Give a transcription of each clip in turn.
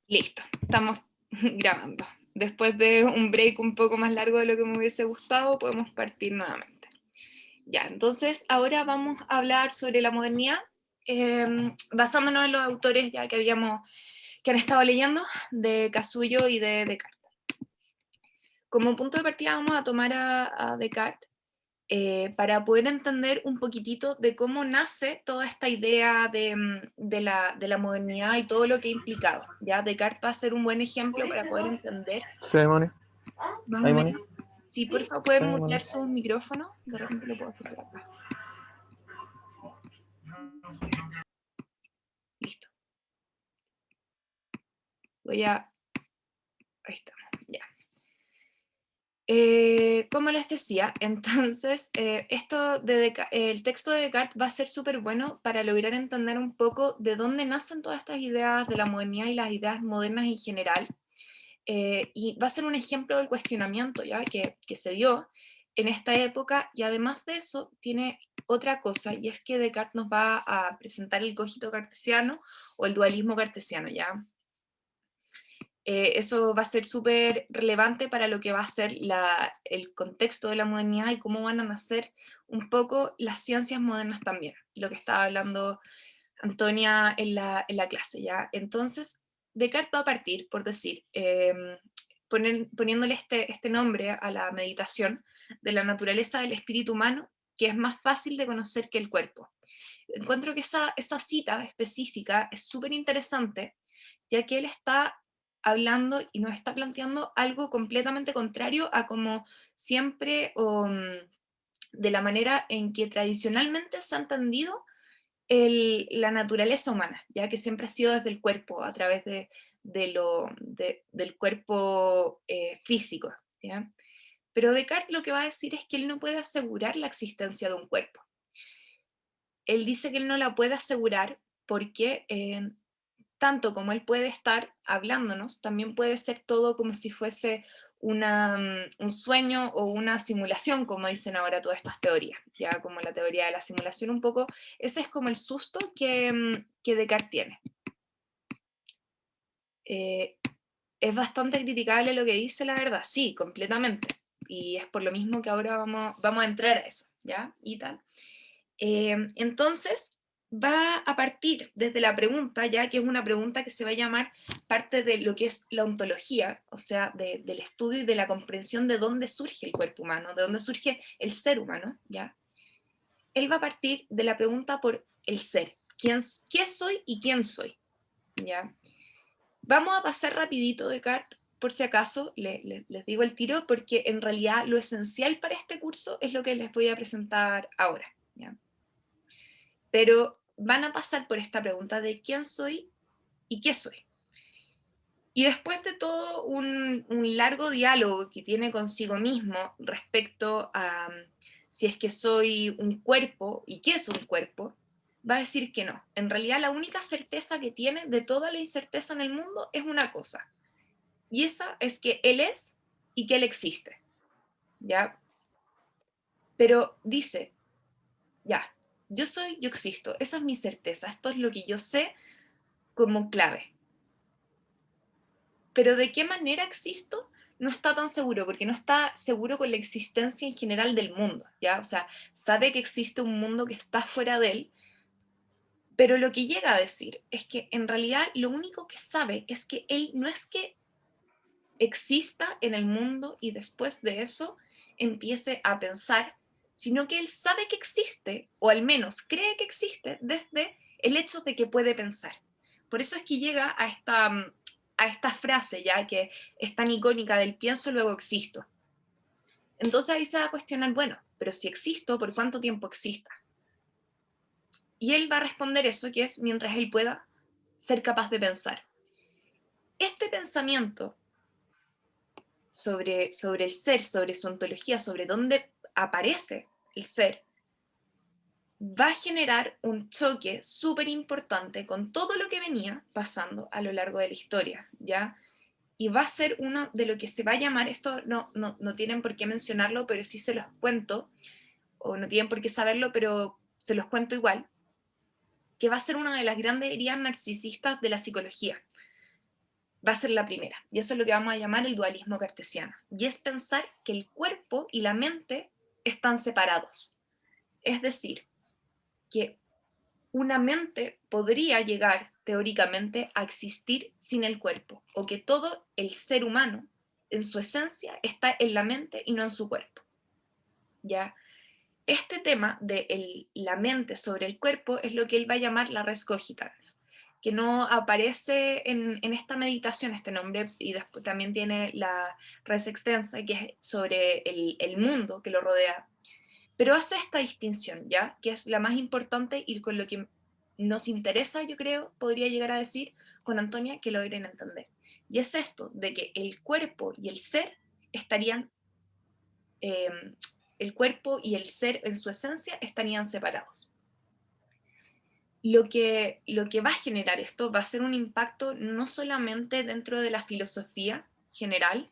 Listo, estamos grabando. Después de un break un poco más largo de lo que me hubiese gustado, podemos partir nuevamente. Ya, entonces ahora vamos a hablar sobre la modernidad, basándonos en los autores ya que han estado leyendo, de Casullo y de Descartes. Como punto de partida vamos a tomar a Descartes, para poder entender un poquitito de cómo nace toda esta idea de la modernidad y todo lo que ha implicado. ¿Ya? Descartes va a ser un buen ejemplo para poder entender, Sí, hay money. más o Hay money. menos, si por favor Sí, pueden hay money. mutear sus micrófonos, de repente lo puedo hacer por acá. Listo. Ahí estamos, ya. Como les decía, entonces, el texto de Descartes va a ser súper bueno para lograr entender un poco de dónde nacen todas estas ideas de la modernidad y las ideas modernas en general, y va a ser un ejemplo del cuestionamiento ¿ya? Que se dio en esta época, y además de eso tiene otra cosa, y es que Descartes nos va a presentar el cogito cartesiano o el dualismo cartesiano, ¿ya? Eso va a ser súper relevante para lo que va a ser el contexto de la modernidad y cómo van a nacer un poco las ciencias modernas también, lo que estaba hablando Antonia en la clase, ¿ya? Entonces, Descartes va a partir, por decir, poniéndole este nombre a la meditación de la naturaleza del espíritu humano, que es más fácil de conocer que el cuerpo. Encuentro que esa cita específica es súper interesante, ya que él está hablando y nos está planteando algo completamente contrario a como siempre, de la manera en que tradicionalmente se ha entendido la naturaleza humana, ya que siempre ha sido desde el cuerpo, a través del cuerpo físico, ¿ya? Pero Descartes lo que va a decir es que él no puede asegurar la existencia de un cuerpo. Él dice que él no la puede asegurar porque tanto como él puede estar hablándonos, también puede ser todo como si fuese un sueño o una simulación, como dicen ahora todas estas teorías, ya como la teoría de la simulación un poco, ese es como el susto que Descartes tiene. Eh, es bastante criticable lo que dice, la verdad, sí, completamente, y es por lo mismo que ahora vamos a entrar a eso, ¿ya? Y tal. Entonces, va a partir desde la pregunta, ya que es una pregunta que se va a llamar parte de lo que es la ontología, o sea, del estudio y de la comprensión de dónde surge el cuerpo humano, de dónde surge el ser humano, ¿ya? Él va a partir de la pregunta por el ser, ¿qué soy y quién soy? ¿Ya? Vamos a pasar rapidito Descartes, por si acaso, les digo el tiro, porque en realidad lo esencial para este curso es lo que les voy a presentar ahora, ¿ya? Pero van a pasar por esta pregunta de quién soy y qué soy. Y después de todo un largo diálogo que tiene consigo mismo respecto a si es que soy un cuerpo y qué es un cuerpo, va a decir que no. En realidad la única certeza que tiene de toda la incerteza en el mundo es una cosa, y esa es que él es y que él existe, ¿ya? Pero dice, ya, yo soy, yo existo, esa es mi certeza, esto es lo que yo sé como clave. Pero de qué manera existo no está tan seguro, porque no está seguro con la existencia en general del mundo, ¿ya? O sea, sabe que existe un mundo que está fuera de él, pero lo que llega a decir es que en realidad lo único que sabe es que él no es que exista en el mundo y después de eso empiece a pensar, sino que él sabe que existe, o al menos cree que existe, desde el hecho de que puede pensar. Por eso es que llega a esta frase ya que es tan icónica del pienso, luego existo. Entonces ahí se va a cuestionar, bueno, pero si existo, ¿por cuánto tiempo exista? Y él va a responder eso, que es mientras él pueda ser capaz de pensar. Este pensamiento sobre el ser, sobre su ontología, sobre dónde aparece el ser, va a generar un choque súper importante con todo lo que venía pasando a lo largo de la historia, ¿ya? Y va a ser uno de lo que se va a llamar, esto no tienen por qué mencionarlo, pero sí se los cuento, o no tienen por qué saberlo, pero se los cuento igual, que va a ser una de las grandes heridas narcisistas de la psicología. va a ser la primera, y eso es lo que vamos a llamar el dualismo cartesiano, y es pensar que el cuerpo y la mente están separados. Es decir, que una mente podría llegar teóricamente a existir sin el cuerpo, o que todo el ser humano, en su esencia, está en la mente y no en su cuerpo. ¿Ya? Este tema de la mente sobre el cuerpo es lo que él va a llamar la res cogitans, que no aparece en esta meditación, este nombre, y después también tiene la res extensa, que es sobre el mundo que lo rodea, pero hace esta distinción, ¿ya? Que es la más importante y con lo que nos interesa, yo creo, podría llegar a decir con Antonia que logren entender. Y es esto, de que el cuerpo y el ser estarían, eh, el cuerpo y el ser en su esencia estarían separados. Lo que va a generar esto va a ser un impacto no solamente dentro de la filosofía general,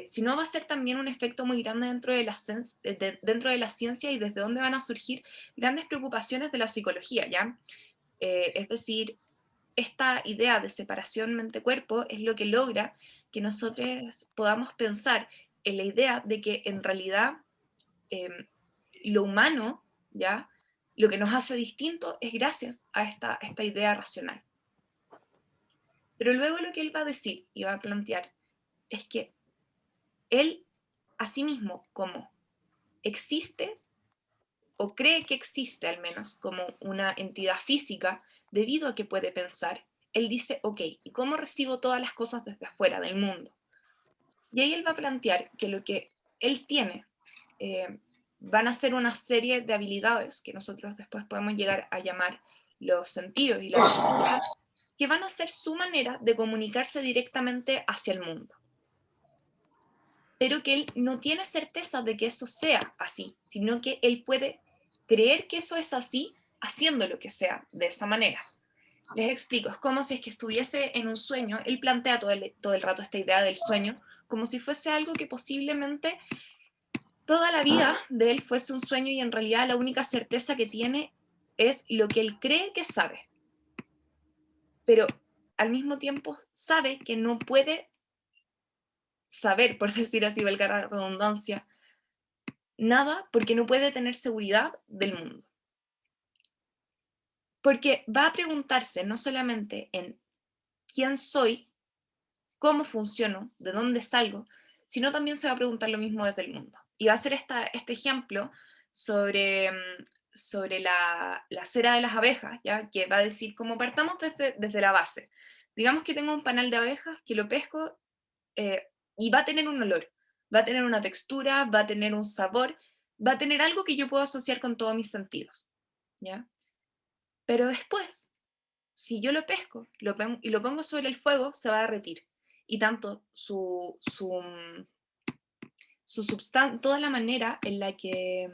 sino va a ser también un efecto muy grande dentro de la ciencia y desde donde van a surgir grandes preocupaciones de la psicología, ¿ya? Es decir, esta idea de separación mente-cuerpo es lo que logra que nosotros podamos pensar en la idea de que en realidad eh, lo humano, ¿ya? Lo que nos hace distinto es gracias a esta idea racional. Pero luego lo que él va a decir y va a plantear es que él, a sí mismo, como existe o cree que existe al menos como una entidad física debido a que puede pensar, él dice, ok, ¿y cómo recibo todas las cosas desde afuera del mundo? Y ahí él va a plantear que lo que él tiene eh, van a ser una serie de habilidades que nosotros después podemos llegar a llamar los sentidos y la creatividad, que van a ser su manera de comunicarse directamente hacia el mundo. Pero que él no tiene certeza de que eso sea así, sino que él puede creer que eso es así haciendo lo que sea de esa manera. Les explico, es como si es que estuviese en un sueño, él plantea todo el rato esta idea del sueño, como si fuese algo que posiblemente toda la vida de él fuese un sueño y en realidad la única certeza que tiene es lo que él cree que sabe, pero al mismo tiempo sabe que no puede saber, por decir así, valga la redundancia, nada porque no puede tener seguridad del mundo. Porque va a preguntarse no solamente en quién soy, cómo funciono, de dónde salgo, sino también se va a preguntar lo mismo desde el mundo. Y va a ser este ejemplo sobre la cera de las abejas, ¿ya? Que va a decir, como partamos desde la base. Digamos que tengo un panal de abejas que lo pesco y va a tener un olor, va a tener una textura, va a tener un sabor, va a tener algo que yo puedo asociar con todos mis sentidos, ¿ya? Pero después, si yo lo pesco y lo pongo sobre el fuego, se va a derretir. Y tanto su substancia, toda la manera en la que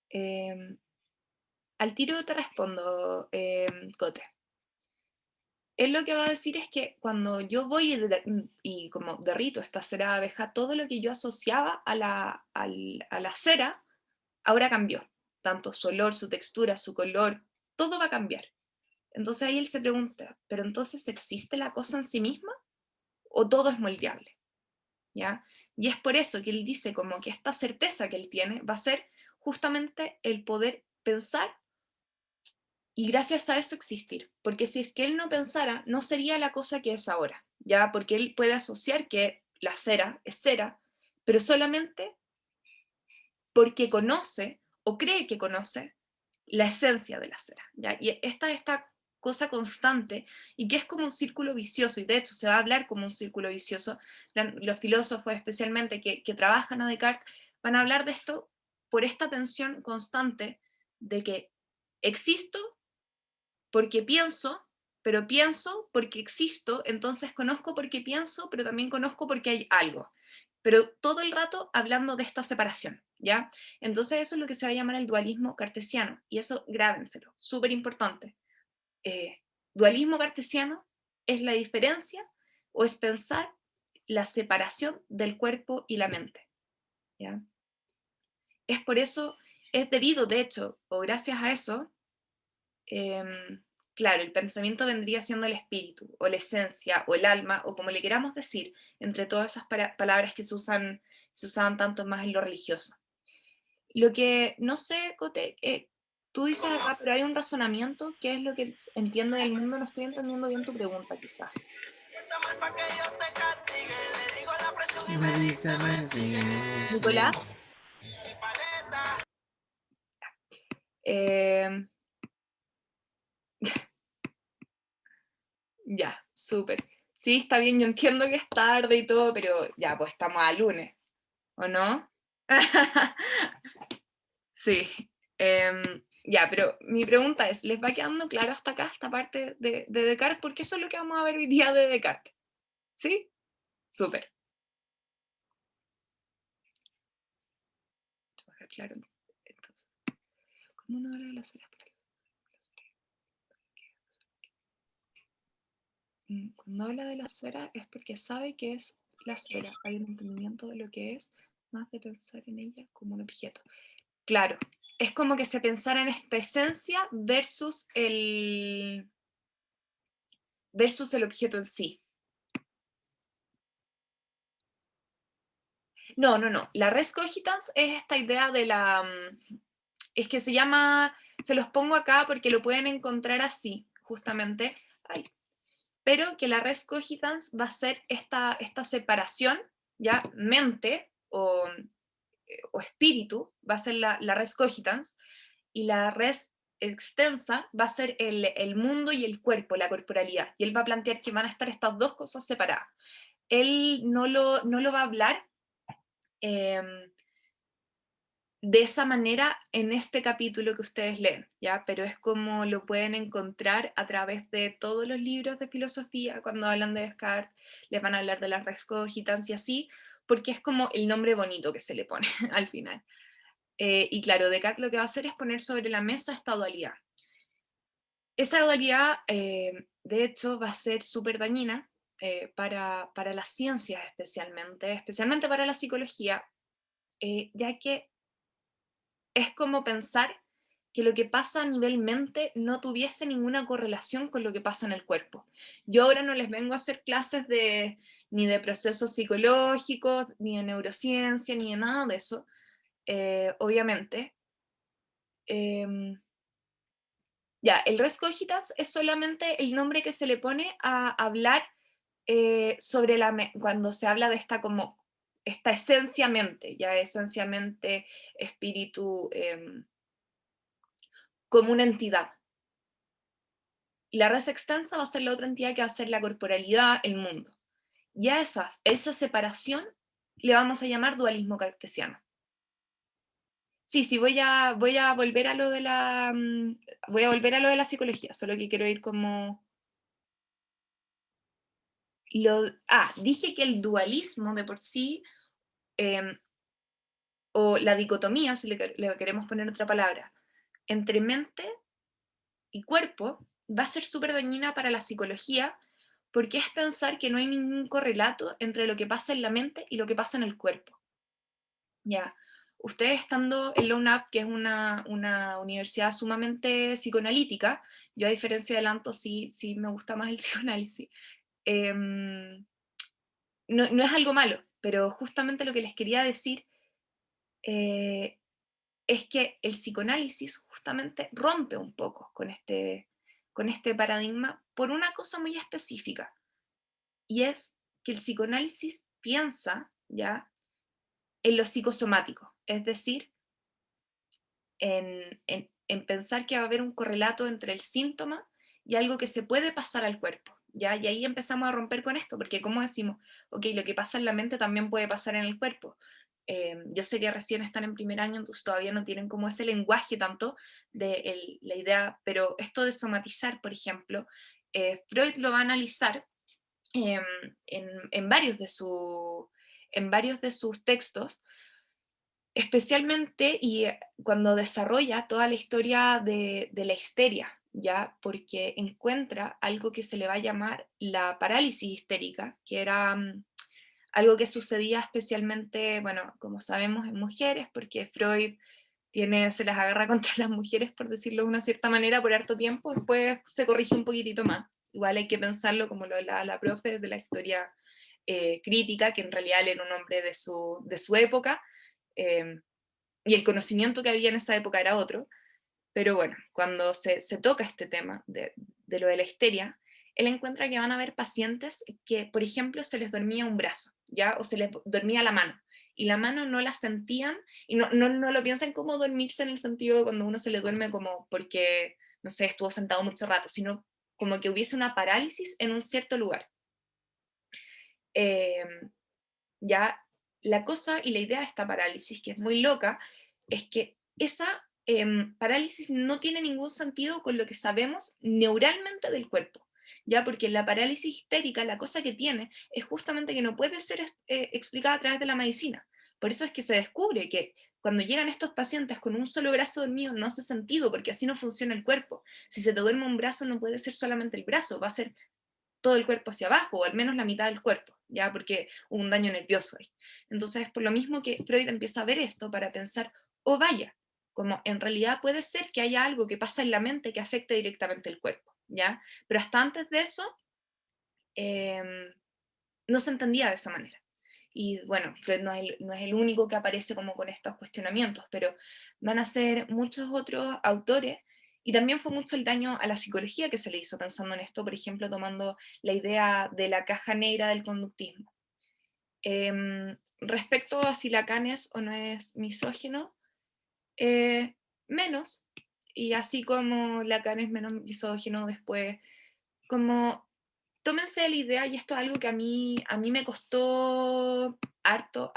eh, al tiro te respondo, Cote. Él lo que va a decir es que cuando yo voy y como derrito esta cera de abeja, todo lo que yo asociaba a la cera, ahora cambió. Tanto su olor, su textura, su color, todo va a cambiar. Entonces ahí él se pregunta, ¿pero entonces existe la cosa en sí misma o todo es moldeable? ¿Ya? Y es por eso que él dice como que esta certeza que él tiene va a ser justamente el poder pensar y gracias a eso existir. Porque si es que él no pensara, no sería la cosa que es ahora, ¿ya? Porque él puede asociar que la cera es cera, pero solamente porque conoce o cree que conoce la esencia de la cera, ¿ya? Y esta cosa constante y que es como un círculo vicioso, y de hecho se va a hablar como un círculo vicioso, los filósofos especialmente que trabajan a Descartes van a hablar de esto por esta tensión constante de que existo porque pienso, pero pienso porque existo, entonces conozco porque pienso, pero también conozco porque hay algo. Pero todo el rato hablando de esta separación, ¿ya? Entonces eso es lo que se va a llamar el dualismo cartesiano, y eso grábenselo, súper importante. Dualismo cartesiano es la diferencia o es pensar la separación del cuerpo y la mente, ¿ya? Es por eso, es debido, de hecho, o gracias a eso, eh, claro, el pensamiento vendría siendo el espíritu, o la esencia, o el alma, o como le queramos decir, entre todas esas palabras que se usaban tanto más en lo religioso. Lo que, no sé, Cote, tú dices acá, pero hay un razonamiento, ¿qué es lo que entiende del mundo? No estoy entendiendo bien tu pregunta, quizás. Y me dice, me sigue, Nicolás, sí. eh, ya, súper. Sí, está bien, yo entiendo que es tarde y todo, pero ya, pues estamos a lunes, ¿o no? Sí. Ya, pero mi pregunta es, ¿les va quedando claro hasta acá esta parte de Descartes? Porque eso es lo que vamos a ver hoy día de Descartes. ¿Sí? Súper. Claro. Entonces, ¿cómo uno habla de las esferas? Cuando habla de la esfera es porque sabe que es la esfera. Hay un entendimiento de lo que es, más de pensar en ella como un objeto. Claro, es como que se pensara en esta esencia versus el objeto en sí. No, no, no. La res cogitans es esta idea de la... Es que se llama... Se los pongo acá porque lo pueden encontrar así, justamente. Ay, pero que la res cogitans va a ser esta separación, ya, mente o espíritu, va a ser la res cogitans, y la res extensa va a ser el mundo y el cuerpo, la corporalidad. Y él va a plantear que van a estar estas dos cosas separadas. Él no lo va a hablar eh, de esa manera en este capítulo que ustedes leen, ¿ya? Pero es como lo pueden encontrar a través de todos los libros de filosofía, cuando hablan de Descartes, les van a hablar de la res cogitans y así, porque es como el nombre bonito que se le pone al final. Y claro, Descartes lo que va a hacer es poner sobre la mesa esta dualidad. Esa dualidad, de hecho, va a ser súper dañina para las ciencias especialmente para la psicología, ya que es como pensar que lo que pasa a nivel mente no tuviese ninguna correlación con lo que pasa en el cuerpo. Yo ahora no les vengo a hacer clases ni de procesos psicológicos, ni de neurociencia, ni de nada de eso, obviamente. Em, ya, el res cogitans es solamente el nombre que se le pone a hablar sobre cuando se habla de esta esencia mente, ya esenciamente espíritu como una entidad. Y la res extensa va a ser la otra entidad que va a ser la corporalidad, el mundo. Y a esa separación le vamos a llamar dualismo cartesiano. Sí, sí, voy a volver a lo de voy a volver a lo de la psicología, solo que quiero ir como dije que el dualismo de por sí, eh, o la dicotomía, si le queremos poner otra palabra, entre mente y cuerpo, va a ser súper dañina para la psicología, porque es pensar que no hay ningún correlato entre lo que pasa en la mente y lo que pasa en el cuerpo. Ya, ustedes estando en la UNAP, que es una universidad sumamente psicoanalítica, yo a diferencia de Lanto sí me gusta más el psicoanálisis, em, no es algo malo, pero justamente lo que les quería decir eh, es que el psicoanálisis justamente rompe un poco con este paradigma por una cosa muy específica, y es que el psicoanálisis piensa ya en lo psicosomático, es decir, en pensar que va a haber un correlato entre el síntoma y algo que se puede pasar al cuerpo. ¿Ya? Y ahí empezamos a romper con esto, porque como decimos, ok, lo que pasa en la mente también puede pasar en el cuerpo. Yo sé que recién están en primer año, entonces todavía no tienen como ese lenguaje tanto de la idea, pero esto de somatizar, por ejemplo, Freud lo va a analizar eh, en varios de sus textos, especialmente y cuando desarrolla toda la historia de la histeria, ¿ya? Porque encuentra algo que se le va a llamar la parálisis histérica, que era algo que sucedía especialmente, bueno, como sabemos, en mujeres, porque Freud se las agarra contra las mujeres, por decirlo de una cierta manera, por harto tiempo, después se corrige un poquitito más. Igual hay que pensarlo, como lo hablaba la profe, de la historia crítica, que en realidad él era un hombre de su época, eh, y el conocimiento que había en esa época era otro. Pero bueno, cuando se toca este tema de lo de la histeria, él encuentra que van a haber pacientes que, por ejemplo, se les dormía un brazo, ¿ya? O se les dormía la mano, y la mano no la sentían, y no lo piensan como dormirse en el sentido de cuando uno se le duerme como porque, no sé, estuvo sentado mucho rato, sino como que hubiese una parálisis en un cierto lugar. Eh, ya la cosa y la idea de esta parálisis, que es muy loca, es que esa parálisis no tiene ningún sentido con lo que sabemos neuralmente del cuerpo, ya porque la parálisis histérica, la cosa que tiene es justamente que no puede ser explicada a través de la medicina. Por eso es que se descubre que cuando llegan estos pacientes con un solo brazo dormido no hace sentido, porque así no funciona el cuerpo. Si se te duerme un brazo no puede ser solamente el brazo, va a ser todo el cuerpo hacia abajo, o al menos la mitad del cuerpo, ¿ya? Porque hubo un daño nervioso ahí. Entonces, por lo mismo que Freud empieza a ver esto para pensar, oh vaya, como en realidad puede ser que haya algo que pasa en la mente que afecte directamente el cuerpo, ¿ya? Pero hasta antes de eso, eh, no se entendía de esa manera. Y bueno, Freud no es el único que aparece como con estos cuestionamientos, pero van a ser muchos otros autores, y también fue mucho el daño a la psicología que se le hizo pensando en esto, por ejemplo, tomando la idea de la caja negra del conductismo. Respecto a si Lacan es o no es misógino, menos, y así como Lacan es menos misógino, después, como tómense la idea, y esto es algo que a mí me costó harto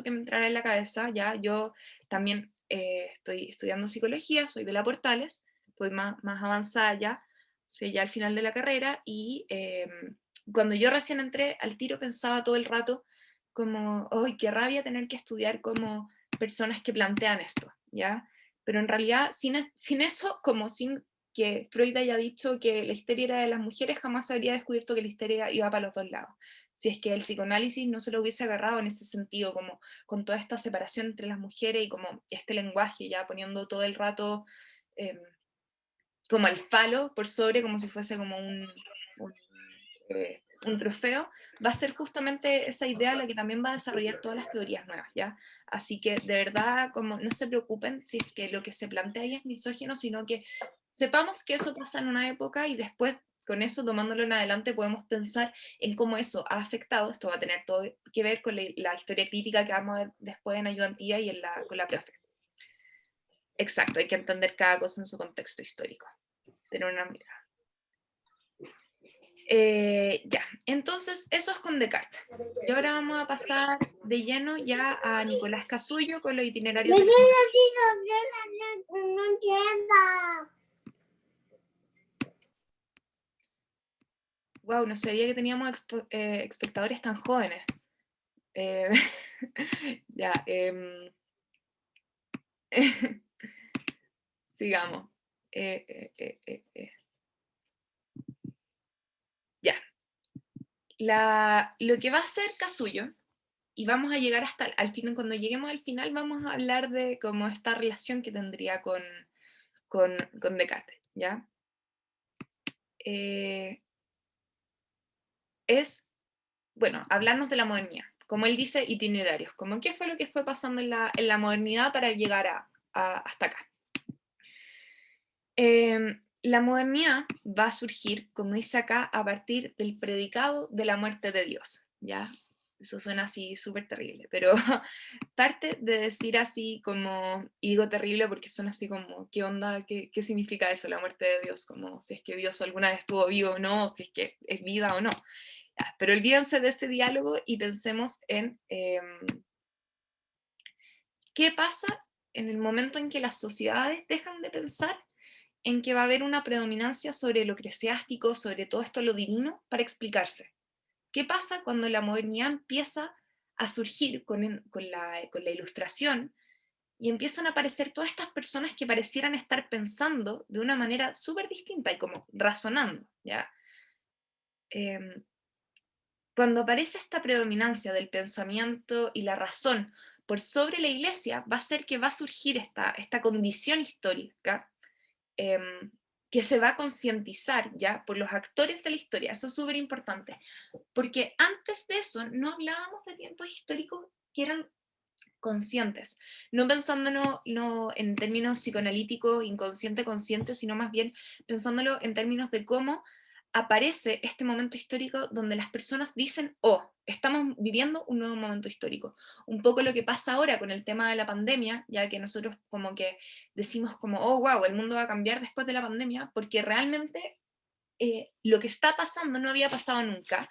que me entrara en la cabeza, ya yo también estoy estudiando psicología, soy de la Portales, estoy más avanzada ya, soy ya al final de la carrera, y cuando yo recién entré al tiro pensaba todo el rato como, ¡ay, qué rabia tener que estudiar como personas que plantean esto! ¿Ya? Pero en realidad, sin eso, como sin que Freud haya dicho que la histeria era de las mujeres, jamás se habría descubierto que la histeria iba para los dos lados. Si es que el psicoanálisis no se lo hubiese agarrado en ese sentido, como con toda esta separación entre las mujeres y como este lenguaje, ya poniendo todo el rato eh, como el falo por sobre, como si fuese como un trofeo, va a ser justamente esa idea la que también va a desarrollar todas las teorías nuevas, ¿ya? Así que de verdad, como no se preocupen si es que lo que se plantea ahí es misógino, sino que sepamos que eso pasa en una época, y después con eso, tomándolo en adelante, podemos pensar en cómo eso ha afectado. Esto va a tener todo que ver con la historia crítica que vamos a ver después en Ayudantía y con la profe. Exacto, hay que entender cada cosa en su contexto histórico. Tener una mirada. Ya, entonces eso es con Descartes. Y ahora vamos a pasar de lleno ya a Nicolás Casullo con los itinerarios del... Wow, no sabía que teníamos espectadores tan jóvenes. Eh, ya, sigamos. Ya. Lo que va a hacer Casullo, y vamos a llegar hasta al final, cuando lleguemos al final vamos a hablar de cómo esta relación que tendría con Descartes, ¿ya? Es, bueno, hablarnos de la modernidad, como él dice, itinerarios, como qué fue lo que fue pasando en la modernidad para llegar hasta acá. La modernidad va a surgir, como dice acá, a partir del predicado de la muerte de Dios, ¿ya? Eso suena así súper terrible, pero parte de decir así como, y digo terrible porque suena así como, ¿qué onda? ¿Qué significa eso, la muerte de Dios? Como si es que Dios alguna vez estuvo vivo o no, o si es que es vida o no. Ya, pero olvídense de ese diálogo y pensemos en qué pasa en el momento en que las sociedades dejan de pensar en que va a haber una predominancia sobre lo eclesiástico, sobre todo esto lo divino, para explicarse. ¿Qué pasa cuando la modernidad empieza a surgir con la ilustración, y empiezan a aparecer todas estas personas que parecieran estar pensando de una manera súper distinta y como razonando, ¿ya? Cuando aparece esta predominancia del pensamiento y la razón por sobre la iglesia va a ser que va a surgir esta condición histórica que se va a concientizar ya por los actores de la historia. Eso es súper importante, porque antes de eso no hablábamos de tiempos históricos que eran conscientes, no pensándolo no en términos psicoanalíticos, inconsciente, consciente, sino más bien pensándolo en términos de cómo aparece este momento histórico donde las personas dicen, oh, estamos viviendo un nuevo momento histórico. Un poco lo que pasa ahora con el tema de la pandemia, ya que nosotros como que decimos como, oh, wow, el mundo va a cambiar después de la pandemia, porque realmente lo que está pasando no había pasado nunca,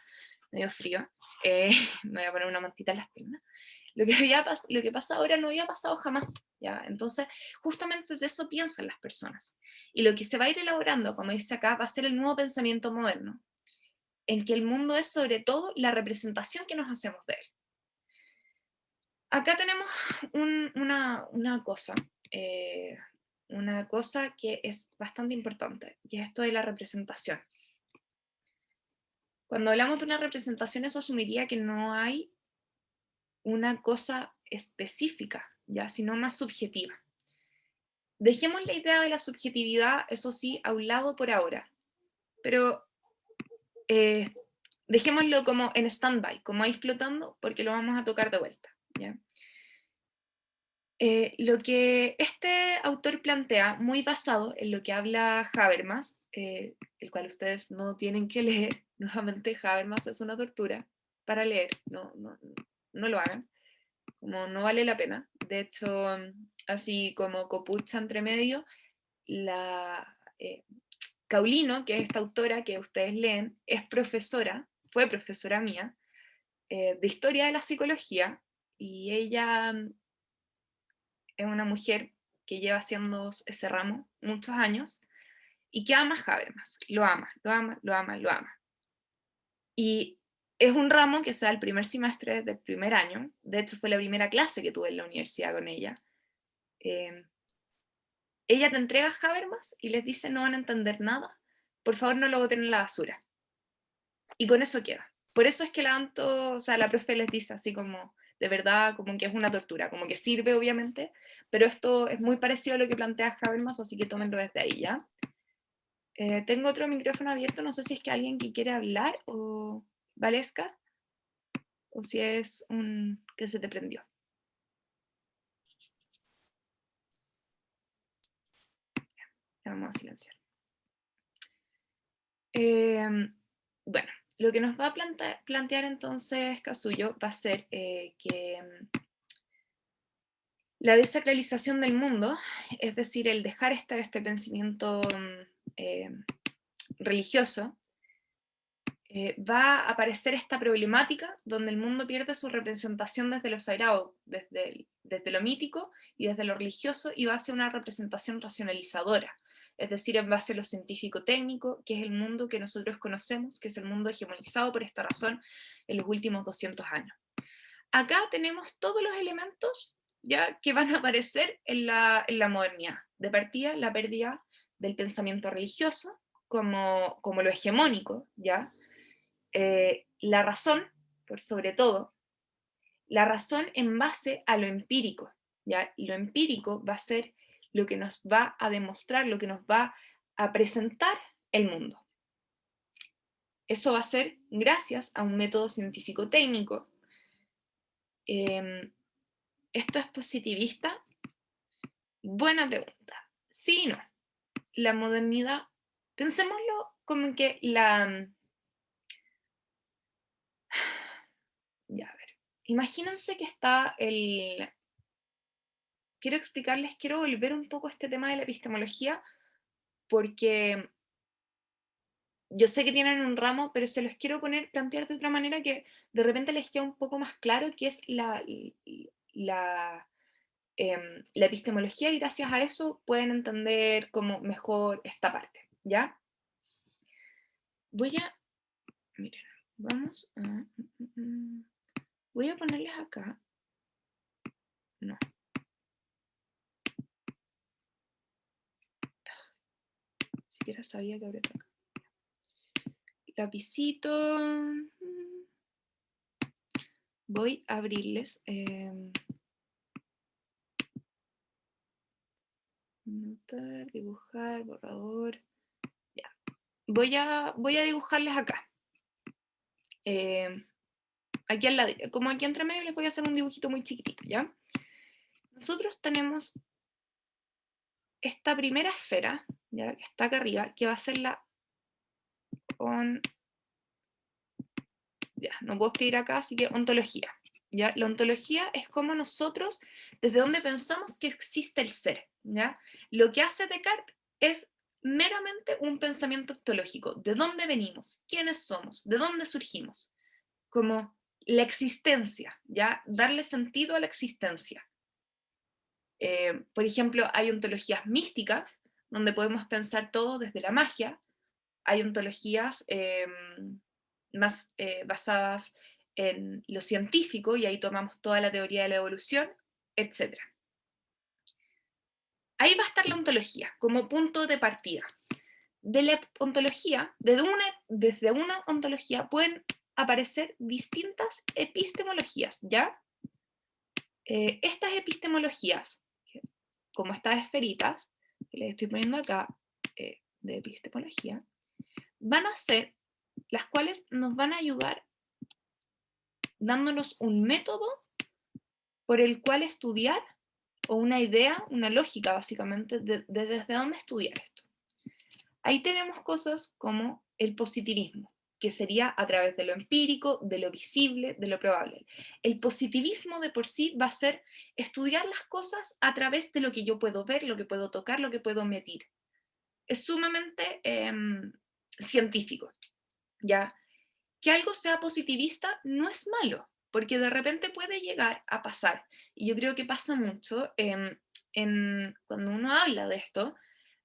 medio frío, me voy a poner una mantita en las piernas, lo que pasa ahora no había pasado jamás, ¿ya? Entonces, justamente de eso piensan las personas. Y lo que se va a ir elaborando, como dice acá, va a ser el nuevo pensamiento moderno, en que el mundo es sobre todo la representación que nos hacemos de él. Acá tenemos eh, una cosa que es bastante importante, y es esto de la representación. Cuando hablamos de una representación, eso asumiría que no hay una cosa específica, ya, sino más subjetiva. Dejemos la idea de la subjetividad, eso sí, a un lado por ahora, pero dejémoslo como en stand-by, como ahí flotando, porque lo vamos a tocar de vuelta, ¿ya? Lo que este autor plantea, muy basado en lo que habla Habermas, el cual ustedes no tienen que leer, nuevamente Habermas es una tortura para leer, no lo hagan, como no vale la pena. De hecho, así como copucha entre medio, la Caulino, que es esta autora que ustedes leen, es profesora, fue profesora mía, de historia de la psicología, y ella es una mujer que lleva haciendo ese ramo muchos años y que ama Habermas, lo ama, lo ama, lo ama, lo ama. Y es un ramo que se da el primer semestre del primer año, de hecho fue la primera clase que tuve en la universidad con ella. Ella te entrega Habermas y les dice no van a entender nada, por favor no lo boten en la basura. Y con eso queda. Por eso es que o sea, la profe les dice así como, de verdad, como que es una tortura, como que sirve obviamente, pero esto es muy parecido a lo que plantea Habermas, así que tómenlo desde ahí, ¿ya? Tengo otro micrófono abierto, no sé si es que alguien que quiere hablar, o Valesca, o si es un que se te prendió. Ya vamos a silenciar. Bueno, lo que nos va a plantear entonces Casullo va a ser que la desacralización del mundo, es decir, el dejar este pensamiento religioso, va a aparecer esta problemática donde el mundo pierde su representación desde lo sagrado, desde lo mítico y desde lo religioso, y va hacia una representación racionalizadora, es decir, en base a lo científico-técnico, que es el mundo que nosotros conocemos, que es el mundo hegemonizado por esta razón en los últimos 200 años. Acá tenemos todos los elementos ya que van a aparecer en la modernidad. De partida, la pérdida del pensamiento religioso como lo hegemónico, ¿ya? La razón, por sobre todo, la razón en base a lo empírico, ¿ya? Y lo empírico va a ser lo que nos va a demostrar, lo que nos va a presentar el mundo. Eso va a ser gracias a un método científico-técnico. ¿Esto es positivista? Buena pregunta. Sí y no. La modernidad, pensémoslo como que ya, a ver. Imagínense que está quiero explicarles, quiero volver un poco a este tema de la epistemología, porque yo sé que tienen un ramo, pero se los quiero plantear de otra manera que de repente les queda un poco más claro qué es la, la epistemología, y gracias a eso pueden entender como mejor esta parte, ¿ya? Miren, vamos a, voy a ponerles acá, no, siquiera sabía que habría acá. Lapicito, voy a abrirles Anotar, dibujar, borrador. Ya. Voy a dibujarles acá. Aquí al lado, como aquí entre medio les voy a hacer un dibujito muy chiquitito, ¿ya? Nosotros tenemos esta primera esfera, ¿ya? Que está acá arriba, que va a ser la ya, no puedo escribir acá, así que ontología. ¿Ya? La ontología es como nosotros, desde donde pensamos que existe el ser. ¿Ya? Lo que hace Descartes es meramente un pensamiento ontológico. ¿De dónde venimos? ¿Quiénes somos? ¿De dónde surgimos? Como la existencia, ¿ya? Darle sentido a la existencia. Por ejemplo, hay ontologías místicas, donde podemos pensar todo desde la magia. Hay ontologías más basadas en lo científico, y ahí tomamos toda la teoría de la evolución, etc. Ahí va a estar la ontología como punto de partida. De la ontología, desde una ontología pueden aparecer distintas epistemologías, ¿ya? Estas epistemologías, como estas esferitas, que les estoy poniendo acá, de epistemología, van a ser las cuales nos van a ayudar dándonos un método por el cual estudiar, o una idea, una lógica básicamente, de desde dónde estudiar esto. Ahí tenemos cosas como el positivismo, que sería a través de lo empírico, de lo visible, de lo probable. El positivismo de por sí va a ser estudiar las cosas a través de lo que yo puedo ver, lo que puedo tocar, lo que puedo medir. Es sumamente científico, ¿ya? Que algo sea positivista no es malo, porque de repente puede llegar a pasar, y yo creo que pasa mucho cuando uno habla de esto,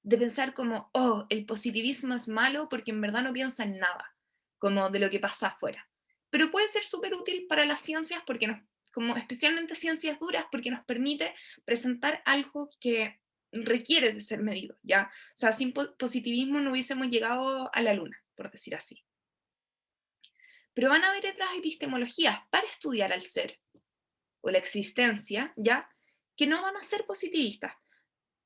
de pensar como, oh, el positivismo es malo porque en verdad no piensa en nada, como de lo que pasa afuera. Pero puede ser súper útil para las ciencias, porque como especialmente ciencias duras, porque nos permite presentar algo que requiere de ser medido, ¿ya? O sea, sin positivismo no hubiésemos llegado a la luna, por decir así. Pero van a haber otras epistemologías para estudiar al ser o la existencia, ¿ya? Que no van a ser positivistas,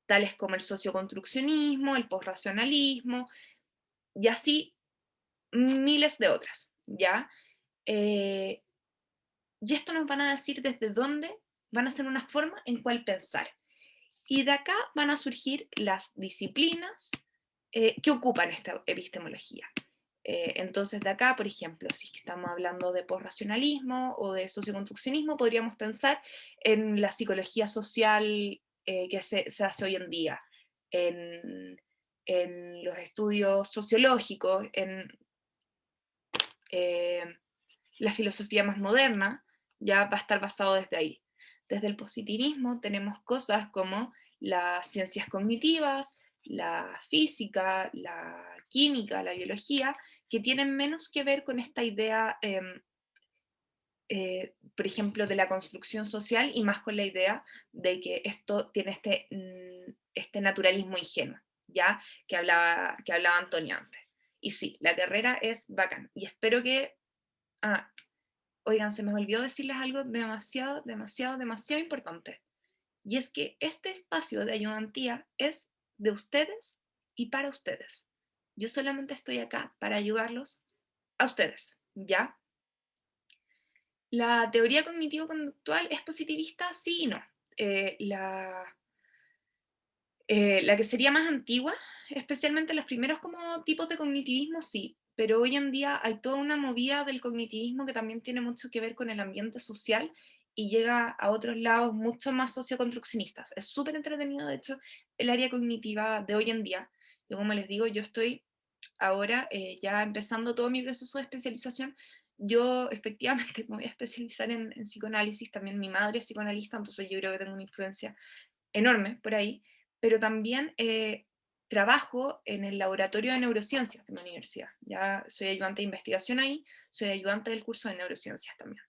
tales como el socioconstruccionismo, el posracionalismo, y así miles de otras, ¿ya? Eh, y esto nos van a decir desde dónde van a ser una forma en cuál pensar. Y de acá van a surgir las disciplinas que ocupan esta epistemología. Entonces, de acá, por ejemplo, si estamos hablando de posracionalismo o de socioconstruccionismo, podríamos pensar en la psicología social que se hace hoy en día, en, en los estudios sociológicos, en eh, la filosofía más moderna, ya va a estar basado desde ahí. Desde el positivismo tenemos cosas como las ciencias cognitivas, la física, la química, la biología, que tienen menos que ver con esta idea, por ejemplo, de la construcción social, y más con la idea de que esto tiene este naturalismo ingenuo, ¿ya? Que hablaba Antonio antes. Y sí, la carrera es bacán. Y espero que... Ah, oigan, se me olvidó decirles algo demasiado, demasiado, demasiado importante. Y es que este espacio de ayudantía es de ustedes y para ustedes. Yo solamente estoy acá para ayudarlos a ustedes, ¿ya? La teoría cognitivo-conductual es positivista, sí y no. La que sería más antigua, especialmente los primeros como tipos de cognitivismo, sí, pero hoy en día hay toda una movida del cognitivismo que también tiene mucho que ver con el ambiente social y llega a otros lados mucho más socioconstruccionistas. Es súper entretenido, de hecho, el área cognitiva de hoy en día. Y como les digo, yo estoy ahora ya empezando todo mi proceso de especialización. Yo efectivamente me voy a especializar en psicoanálisis, también mi madre es psicoanalista, entonces yo creo que tengo una influencia enorme por ahí, pero también trabajo en el laboratorio de neurociencias de mi universidad. Ya soy ayudante de investigación ahí, soy ayudante del curso de neurociencias también.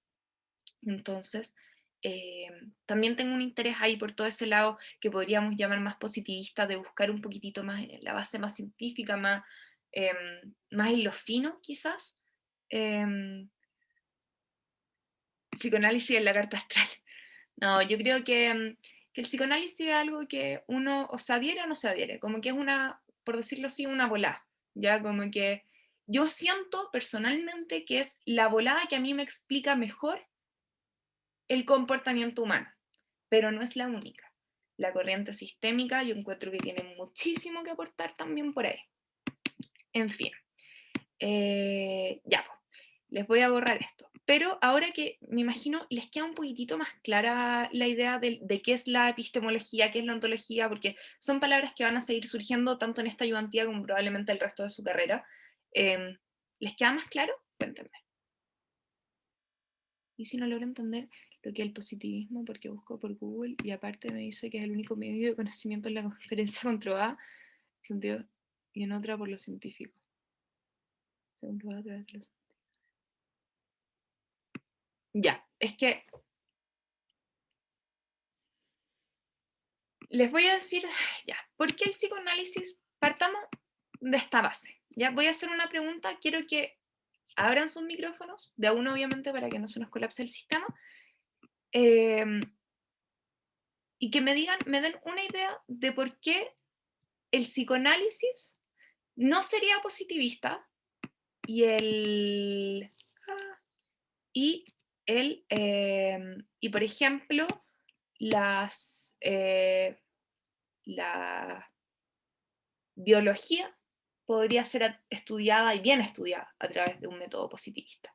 Entonces, también tengo un interés ahí por todo ese lado que podríamos llamar más positivista, de buscar un poquitito más la base más científica, más en lo fino quizás. Psicoanálisis en la carta astral. No, yo creo que que el psicoanálisis es algo que uno o se adhiere o no se adhiere, como que es una, por decirlo así, una volada, ya como que yo siento personalmente que es la volada que a mí me explica mejor el comportamiento humano, pero no es la única. La corriente sistémica yo encuentro que tiene muchísimo que aportar también por ahí. En fin, ya, les voy a borrar esto. Pero ahora que me imagino les queda un poquitito más clara la idea de qué es la epistemología, qué es la ontología, porque son palabras que van a seguir surgiendo tanto en esta ayudantía como probablemente el resto de su carrera. ¿Les queda más claro? Cuéntenme. Y si no logro entender lo que es el positivismo, porque busco por Google y aparte me dice que es el único medio de conocimiento en la conferencia comprobada, sentido, y en otra por los científicos. Según probado a través de los... Ya, es que les voy a decir, ya, ¿por qué el psicoanálisis? Partamos de esta base. Ya, voy a hacer una pregunta, quiero que abran sus micrófonos, de a uno obviamente para que no se nos colapse el sistema, y que me digan, me den una idea de por qué el psicoanálisis no sería positivista y el... Y, y por ejemplo, la biología podría ser estudiada y bien estudiada a través de un método positivista.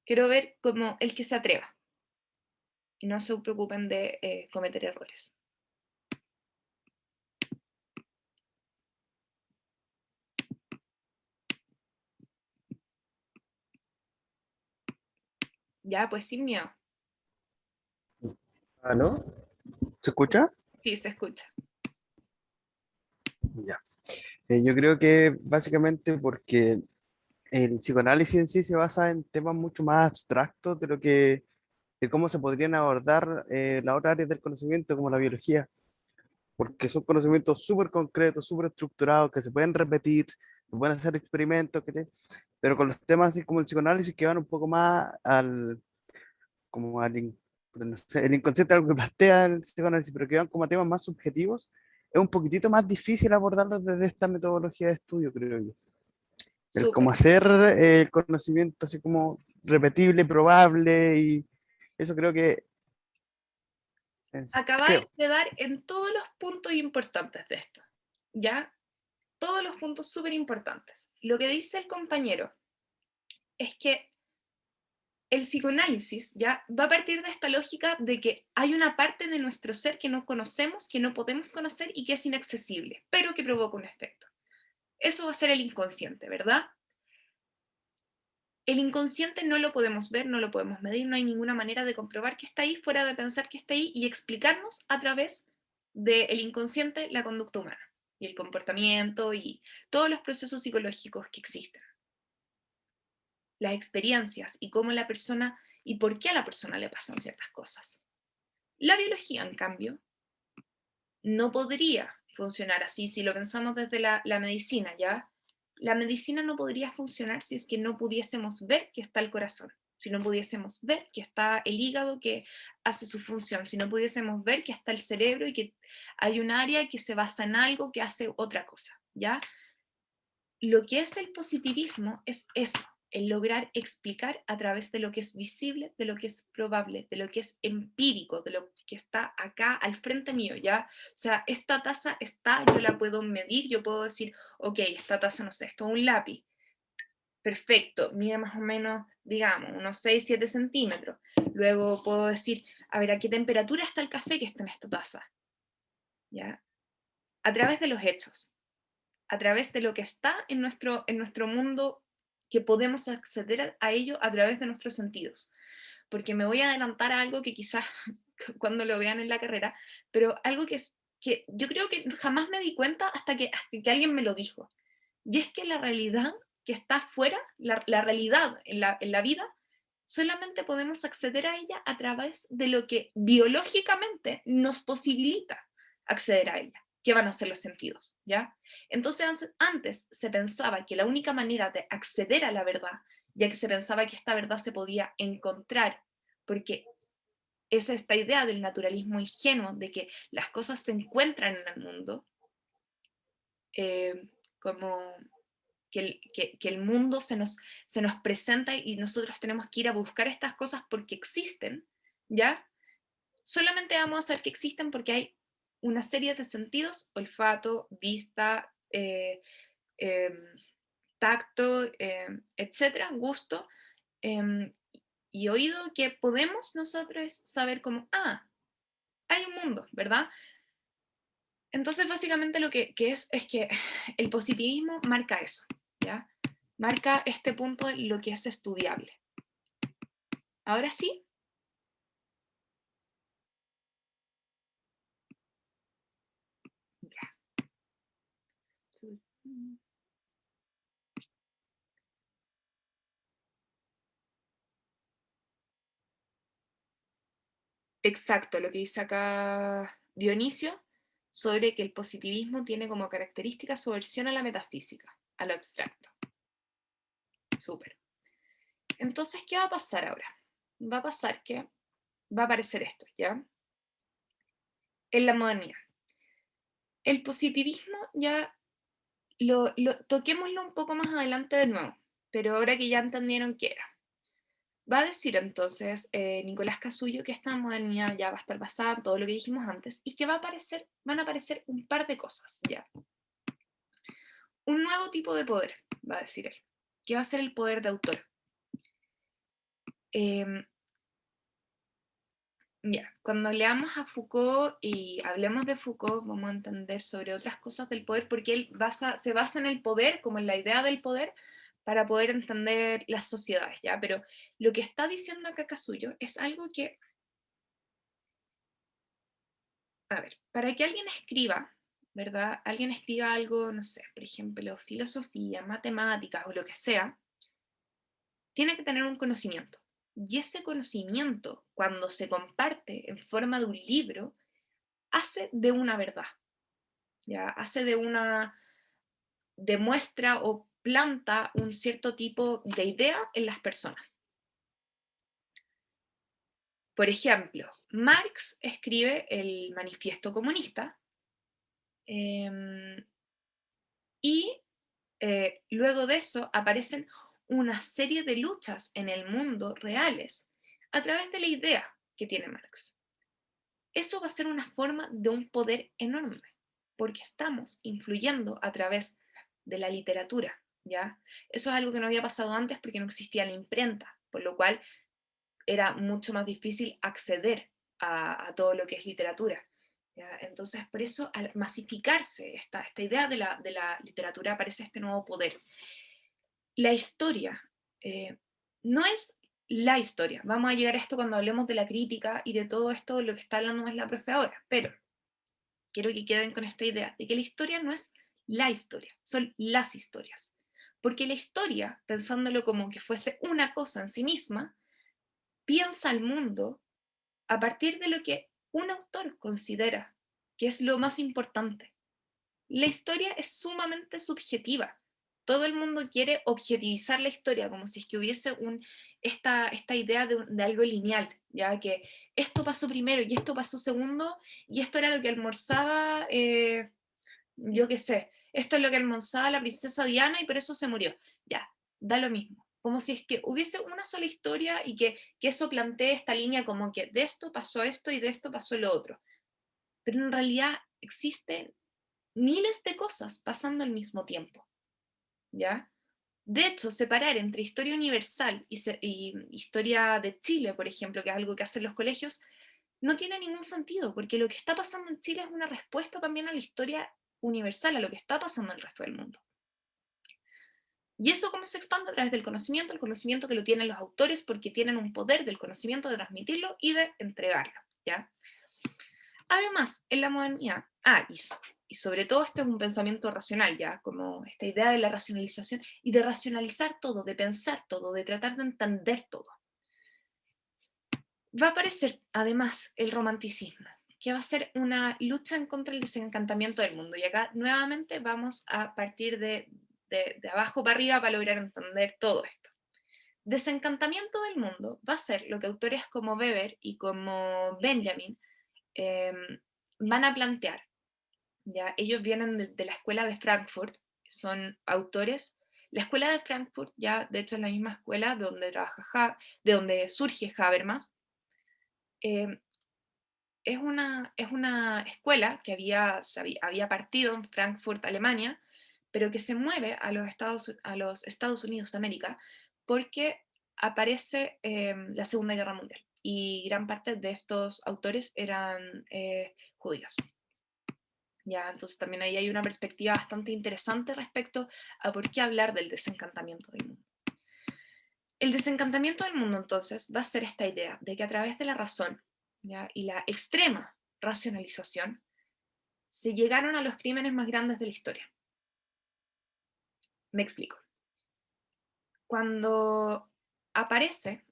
Quiero ver como el que se atreva y no se preocupen de cometer errores. Ya, pues sin miedo. ¿Aló? ¿Se escucha? Sí, se escucha. Ya. Yo creo que básicamente porque el psicoanálisis en sí se basa en temas mucho más abstractos de lo que, de cómo se podrían abordar las otras áreas del conocimiento, como la biología, porque son conocimientos súper concretos, súper estructurados, que se pueden repetir, se pueden hacer experimentos, pero con los temas así como el psicoanálisis que van un poco más como no sé, el inconsciente, algo que plantea el psicoanálisis, pero que van como a temas más subjetivos, es un poquitito más difícil abordarlos desde esta metodología de estudio, creo yo. El Súper. como hacer el conocimiento así como repetible, probable, y eso creo que Acabáis creo. de dar en todos los puntos importantes de esto. ¿Ya? Todos los puntos súper importantes. Lo que dice el compañero es que el psicoanálisis ya va a partir de esta lógica de que hay una parte de nuestro ser que no conocemos, que no podemos conocer y que es inaccesible, pero que provoca un efecto. Eso va a ser el inconsciente, ¿verdad? El inconsciente no lo podemos ver, no lo podemos medir, no hay ninguna manera de comprobar que está ahí fuera de pensar que está ahí y explicarnos a través del inconsciente la conducta humana y el comportamiento y todos los procesos psicológicos que existen. Las experiencias y cómo la persona y por qué a la persona le pasan ciertas cosas. La biología, en cambio, no podría funcionar así si lo pensamos desde la medicina, ¿ya? La medicina no podría funcionar si es que no pudiésemos ver que está el corazón, si no pudiésemos ver que está el hígado que hace su función, si no pudiésemos ver que está el cerebro y que hay un área que se basa en algo que hace otra cosa, ¿ya? Lo que es el positivismo es eso, el lograr explicar a través de lo que es visible, de lo que es probable, de lo que es empírico, de lo que está acá al frente mío, ¿ya? O sea, esta taza está, yo la puedo medir, yo puedo decir, ok, esta taza, no sé, esto es un lápiz, perfecto, mide más o menos, digamos, unos 6, 7 centímetros. Luego puedo decir, a ver, ¿a qué temperatura está el café que está en esta taza? ¿Ya? A través de los hechos, a través de lo que está en nuestro mundo, que podemos acceder a ello a través de nuestros sentidos. Porque me voy a adelantar a algo que quizás cuando lo vean en la carrera, pero algo que yo creo que jamás me di cuenta hasta que alguien me lo dijo. Y es que la realidad que está afuera, la realidad en la vida, solamente podemos acceder a ella a través de lo que biológicamente nos posibilita acceder a ella, que van a ser los sentidos, ¿ya? Entonces antes se pensaba que la única manera de acceder a la verdad, ya que se pensaba que esta verdad se podía encontrar, porque es esta idea del naturalismo ingenuo, de que las cosas se encuentran en el mundo, como que el mundo se nos presenta y nosotros tenemos que ir a buscar estas cosas porque existen, ¿ya? Solamente vamos a saber que existen porque hay una serie de sentidos: olfato, vista, em, tacto, etcétera, gusto, em, y oído, que podemos nosotros saber como, ah, hay un mundo, ¿verdad? Entonces, básicamente lo que es que el positivismo marca eso, ¿ya? Marca este punto de lo que es estudiable. Ahora sí. Ya. Exacto, lo que dice acá Dionisio, sobre que el positivismo tiene como característica su aversión a la metafísica, a lo abstracto. Súper. Entonces, ¿qué va a pasar ahora? Va a pasar que va a aparecer esto, ¿ya? En la modernidad. El positivismo ya toquémoslo un poco más adelante de nuevo, pero ahora que ya entendieron qué era. Va a decir entonces Nicolás Casullo que esta modernidad ya va a estar basada en todo lo que dijimos antes y que van a aparecer un par de cosas, ¿ya? Un nuevo tipo de poder, va a decir él, que va a ser el poder de autor. Ya, cuando leamos a Foucault y hablemos de Foucault, vamos a entender sobre otras cosas del poder, porque él se basa en el poder, como en la idea del poder, para poder entender las sociedades, ¿ya? Pero lo que está diciendo acá Casullo es algo que, a ver, para que alguien escriba, ¿verdad? Alguien escriba algo, no sé, por ejemplo, filosofía, matemáticas o lo que sea, tiene que tener un conocimiento. Y ese conocimiento, cuando se comparte en forma de un libro, hace de una verdad, ¿ya? Hace de una, demuestra o planta un cierto tipo de idea en las personas. Por ejemplo, Marx escribe el Manifiesto Comunista, y luego de eso aparecen una serie de luchas en el mundo reales a través de la idea que tiene Marx. Eso va a ser una forma de un poder enorme, porque estamos influyendo a través de la literatura, ¿ya? Eso es algo que no había pasado antes porque no existía la imprenta, por lo cual era mucho más difícil acceder a todo lo que es literatura, ¿ya? Entonces, por eso, al masificarse esta idea de la literatura, aparece este nuevo poder. La historia no es la historia. Vamos a llegar a esto cuando hablemos de la crítica y de todo esto, lo que está hablando es la profe ahora, pero quiero que queden con esta idea de que la historia no es la historia, son las historias. Porque la historia, pensándolo como que fuese una cosa en sí misma, piensa el mundo a partir de lo que un autor considera que es lo más importante. La historia es sumamente subjetiva. Todo el mundo quiere objetivizar la historia, como si es que hubiese esta idea de algo lineal, ya que esto pasó primero y esto pasó segundo, y esto era lo que almorzaba, yo qué sé, esto es lo que almorzaba la princesa Diana y por eso se murió. Ya, da lo mismo. Como si es que hubiese una sola historia y que eso plantee esta línea como que de esto pasó esto y de esto pasó lo otro. Pero en realidad existen miles de cosas pasando al mismo tiempo, ¿ya? De hecho, separar entre historia universal y historia de Chile, por ejemplo, que es algo que hacen los colegios, no tiene ningún sentido, porque lo que está pasando en Chile es una respuesta también a la historia universal, a lo que está pasando en el resto del mundo. ¿Y eso cómo se expande? A través del conocimiento, el conocimiento que lo tienen los autores porque tienen un poder del conocimiento de transmitirlo y de entregarlo, ¿ya? Además, en la modernidad, y sobre todo este es un pensamiento racional, ya, como esta idea de la racionalización y de racionalizar todo, de pensar todo, de tratar de entender todo. Va a aparecer además el romanticismo, que va a ser una lucha en contra del desencantamiento del mundo. Y acá nuevamente vamos a partir de abajo para arriba para lograr entender todo esto. Desencantamiento del mundo va a ser lo que autores como Weber y como Benjamin em, van a plantear. ¿Ya? Ellos vienen de la escuela de Frankfurt, son autores. La escuela de Frankfurt, ya de hecho es la misma escuela de donde, de donde surge Habermas. em, es una escuela que había partido en Frankfurt, Alemania, pero que se mueve a los Estados Unidos de América porque aparece la Segunda Guerra Mundial y gran parte de estos autores eran judíos. Ya, entonces también ahí hay una perspectiva bastante interesante respecto a por qué hablar del desencantamiento del mundo. El desencantamiento del mundo entonces va a ser esta idea de que a través de la razón, ¿ya?, y la extrema racionalización se llegaron a los crímenes más grandes de la historia. Me explico. Cuando aparece,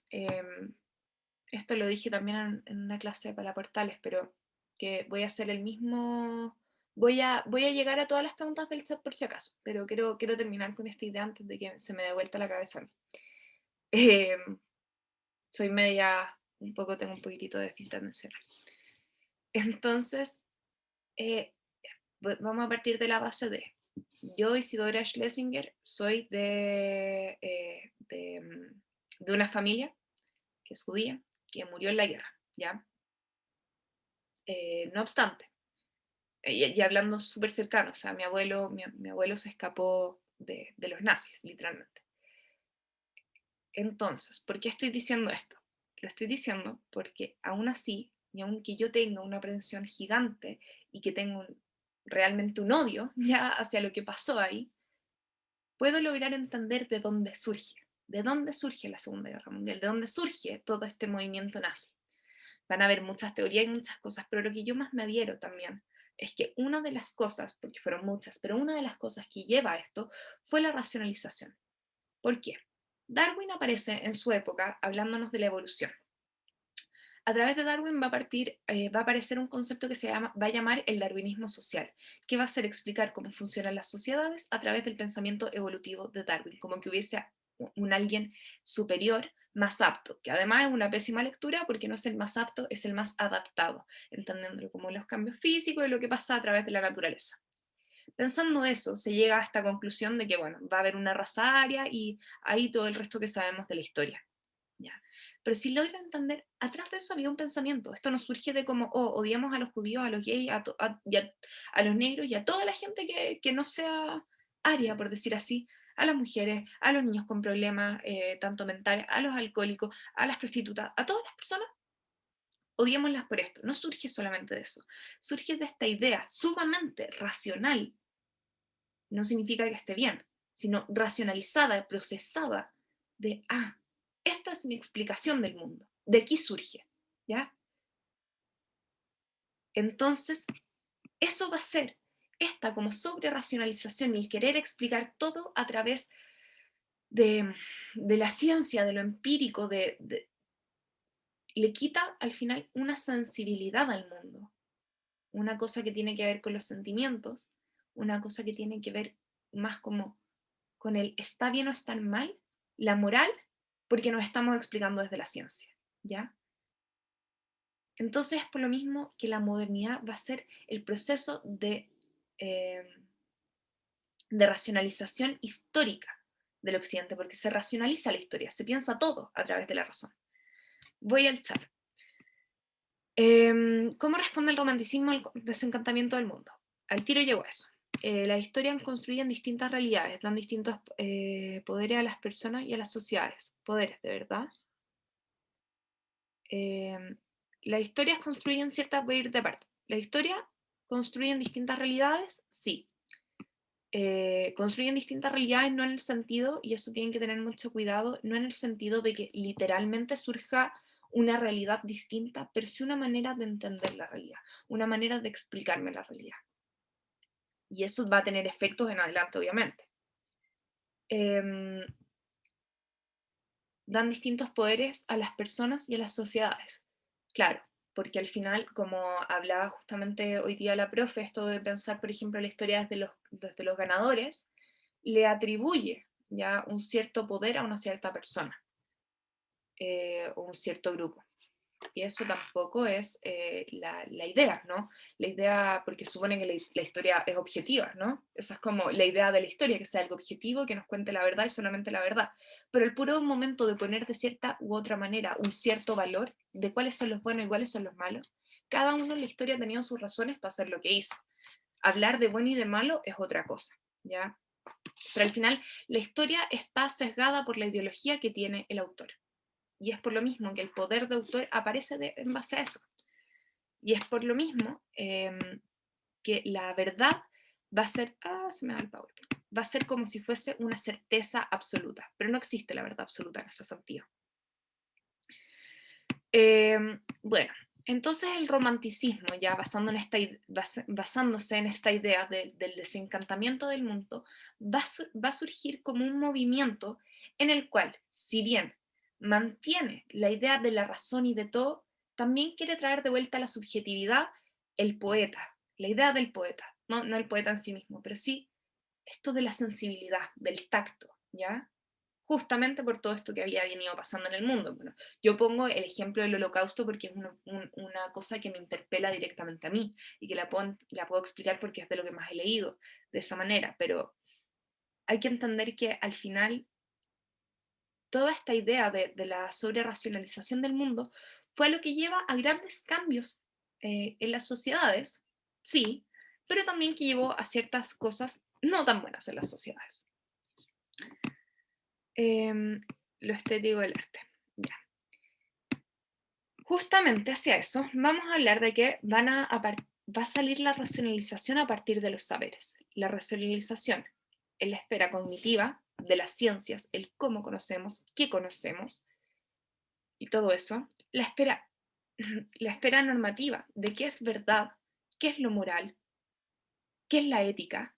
esto lo dije también en una clase para portales, pero que voy a hacer el mismo, voy a llegar a todas las preguntas del chat por si acaso, pero quiero terminar con esta idea antes de que se me dé vuelta la cabeza a mí. Soy media, tengo un poquitito de déficit atencional. Entonces, vamos a partir de la base de, yo, Isidora Schlesinger, soy de una familia que es judía, que murió en la guerra, ¿ya? No obstante, y hablando súper cercano, o sea, mi abuelo se escapó de los nazis, literalmente. Entonces, ¿por qué estoy diciendo esto? Lo estoy diciendo porque aún así, y aunque yo tenga una aprensión gigante y que tengo realmente un odio ya hacia lo que pasó ahí, puedo lograr entender de dónde surge la Segunda Guerra Mundial, de dónde surge todo este movimiento nazi. Van a haber muchas teorías y muchas cosas, pero lo que yo más me adhiero también es que una de las cosas, porque fueron muchas, pero una de las cosas que lleva a esto fue la racionalización. ¿Por qué? Darwin aparece en su época hablándonos de la evolución. A través de Darwin va a aparecer un concepto que va a llamar el darwinismo social, que va a ser explicar cómo funcionan las sociedades a través del pensamiento evolutivo de Darwin, como que hubiese un alguien superior, más apto, que además es una pésima lectura porque no es el más apto, es el más adaptado, entendiendo como los cambios físicos y lo que pasa a través de la naturaleza. Pensando eso, se llega a esta conclusión de que, bueno, va a haber una raza aria y ahí todo el resto que sabemos de la historia. ¿Ya? Pero si logra entender, atrás de eso había un pensamiento. Esto no surge de como, oh, odiamos a los judíos, a los gays, a los negros y a toda la gente que no sea aria, por decir así, a las mujeres, a los niños con problemas tanto mentales, a los alcohólicos, a las prostitutas, a todas las personas, odiémoslas por esto. No surge solamente de eso, surge de esta idea sumamente racional, no significa que esté bien, sino racionalizada, procesada, de, esta es mi explicación del mundo, de aquí surge, ¿ya? Entonces, eso va a ser esta como sobre-racionalización y el querer explicar todo a través de la ciencia, de lo empírico, le quita al final una sensibilidad al mundo, una cosa que tiene que ver con los sentimientos, una cosa que tiene que ver más como con el está bien o está mal, la moral, porque nos estamos explicando desde la ciencia, ¿ya? Entonces, por lo mismo que la modernidad va a ser el proceso eh, de racionalización histórica del occidente, porque se racionaliza la historia, se piensa todo a través de la razón. Voy al chat. ¿Cómo responde el romanticismo al desencantamiento del mundo? Al tiro llegó a eso. Las historias construyen distintas realidades, dan distintos poderes a las personas y a las sociedades. Poderes, de verdad. Las historias construyen ciertas, voy a ir de parte. ¿La historia construyen distintas realidades? Sí. Construyen distintas realidades no en el sentido, y eso tienen que tener mucho cuidado, no en el sentido de que literalmente surja una realidad distinta, pero sí una manera de entender la realidad, una manera de explicarme la realidad. Y eso va a tener efectos en adelante, obviamente. Dan distintos poderes a las personas y a las sociedades. Claro, porque al final, como hablaba justamente hoy día la profe, esto de pensar, por ejemplo, la historia desde los ganadores, le atribuye ya un cierto poder a una cierta persona. o un cierto grupo. Y eso tampoco es la idea, ¿no? La idea, porque supone que la historia es objetiva, ¿no? Esa es como la idea de la historia, que sea algo objetivo, que nos cuente la verdad y solamente la verdad. Pero el puro momento de poner de cierta u otra manera un cierto valor de cuáles son los buenos y cuáles son los malos, cada uno en la historia ha tenido sus razones para hacer lo que hizo. Hablar de bueno y de malo es otra cosa, ¿ya? Pero al final la historia está sesgada por la ideología que tiene el autor. Y es por lo mismo que el poder de autor aparece en base a eso. Y es por lo mismo que la verdad va a ser, se me va el PowerPoint, va a ser como si fuese una certeza absoluta, pero no existe la verdad absoluta en ese sentido. Bueno, entonces el romanticismo, ya basándose en esta idea del desencantamiento del mundo, va a surgir como un movimiento en el cual, si bien mantiene la idea de la razón y de todo, también quiere traer de vuelta la subjetividad, el poeta, la idea del poeta, no el poeta en sí mismo, pero sí esto de la sensibilidad, del tacto, ¿ya? Justamente por todo esto que había venido pasando en el mundo. Bueno, yo pongo el ejemplo del Holocausto porque es una cosa que me interpela directamente a mí y que la puedo explicar porque es de lo que más he leído de esa manera, pero hay que entender que al final toda esta idea de la sobreracionalización del mundo fue lo que lleva a grandes cambios en las sociedades, sí, pero también que llevó a ciertas cosas no tan buenas en las sociedades. Lo estético del arte. Ya. Justamente hacia eso vamos a hablar de que va a salir la racionalización a partir de los saberes. La racionalización es la esfera cognitiva de las ciencias, el cómo conocemos, qué conocemos y todo eso. La esfera normativa de qué es verdad, qué es lo moral, qué es la ética.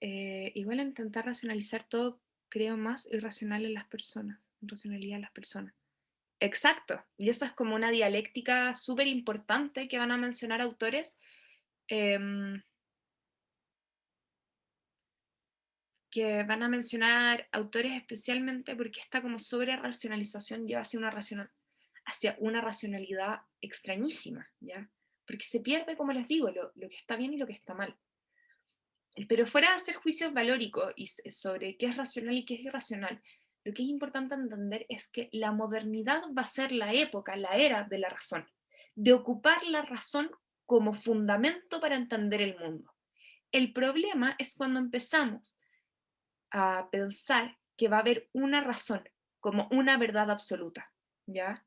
Igual intentar racionalizar todo, creo más irracional en las personas, racionalidad en las personas. Exacto, y esa es como una dialéctica súper importante que van a mencionar autores, especialmente porque esta como sobre racionalización lleva hacia una racionalidad extrañísima, ¿ya? Porque se pierde, como les digo, lo que está bien y lo que está mal. Pero fuera de hacer juicios valóricos y sobre qué es racional y qué es irracional, lo que es importante entender es que la modernidad va a ser la época, la era de la razón, de ocupar la razón como fundamento para entender el mundo. El problema es cuando empezamos a pensar que va a haber una razón como una verdad absoluta, ¿ya?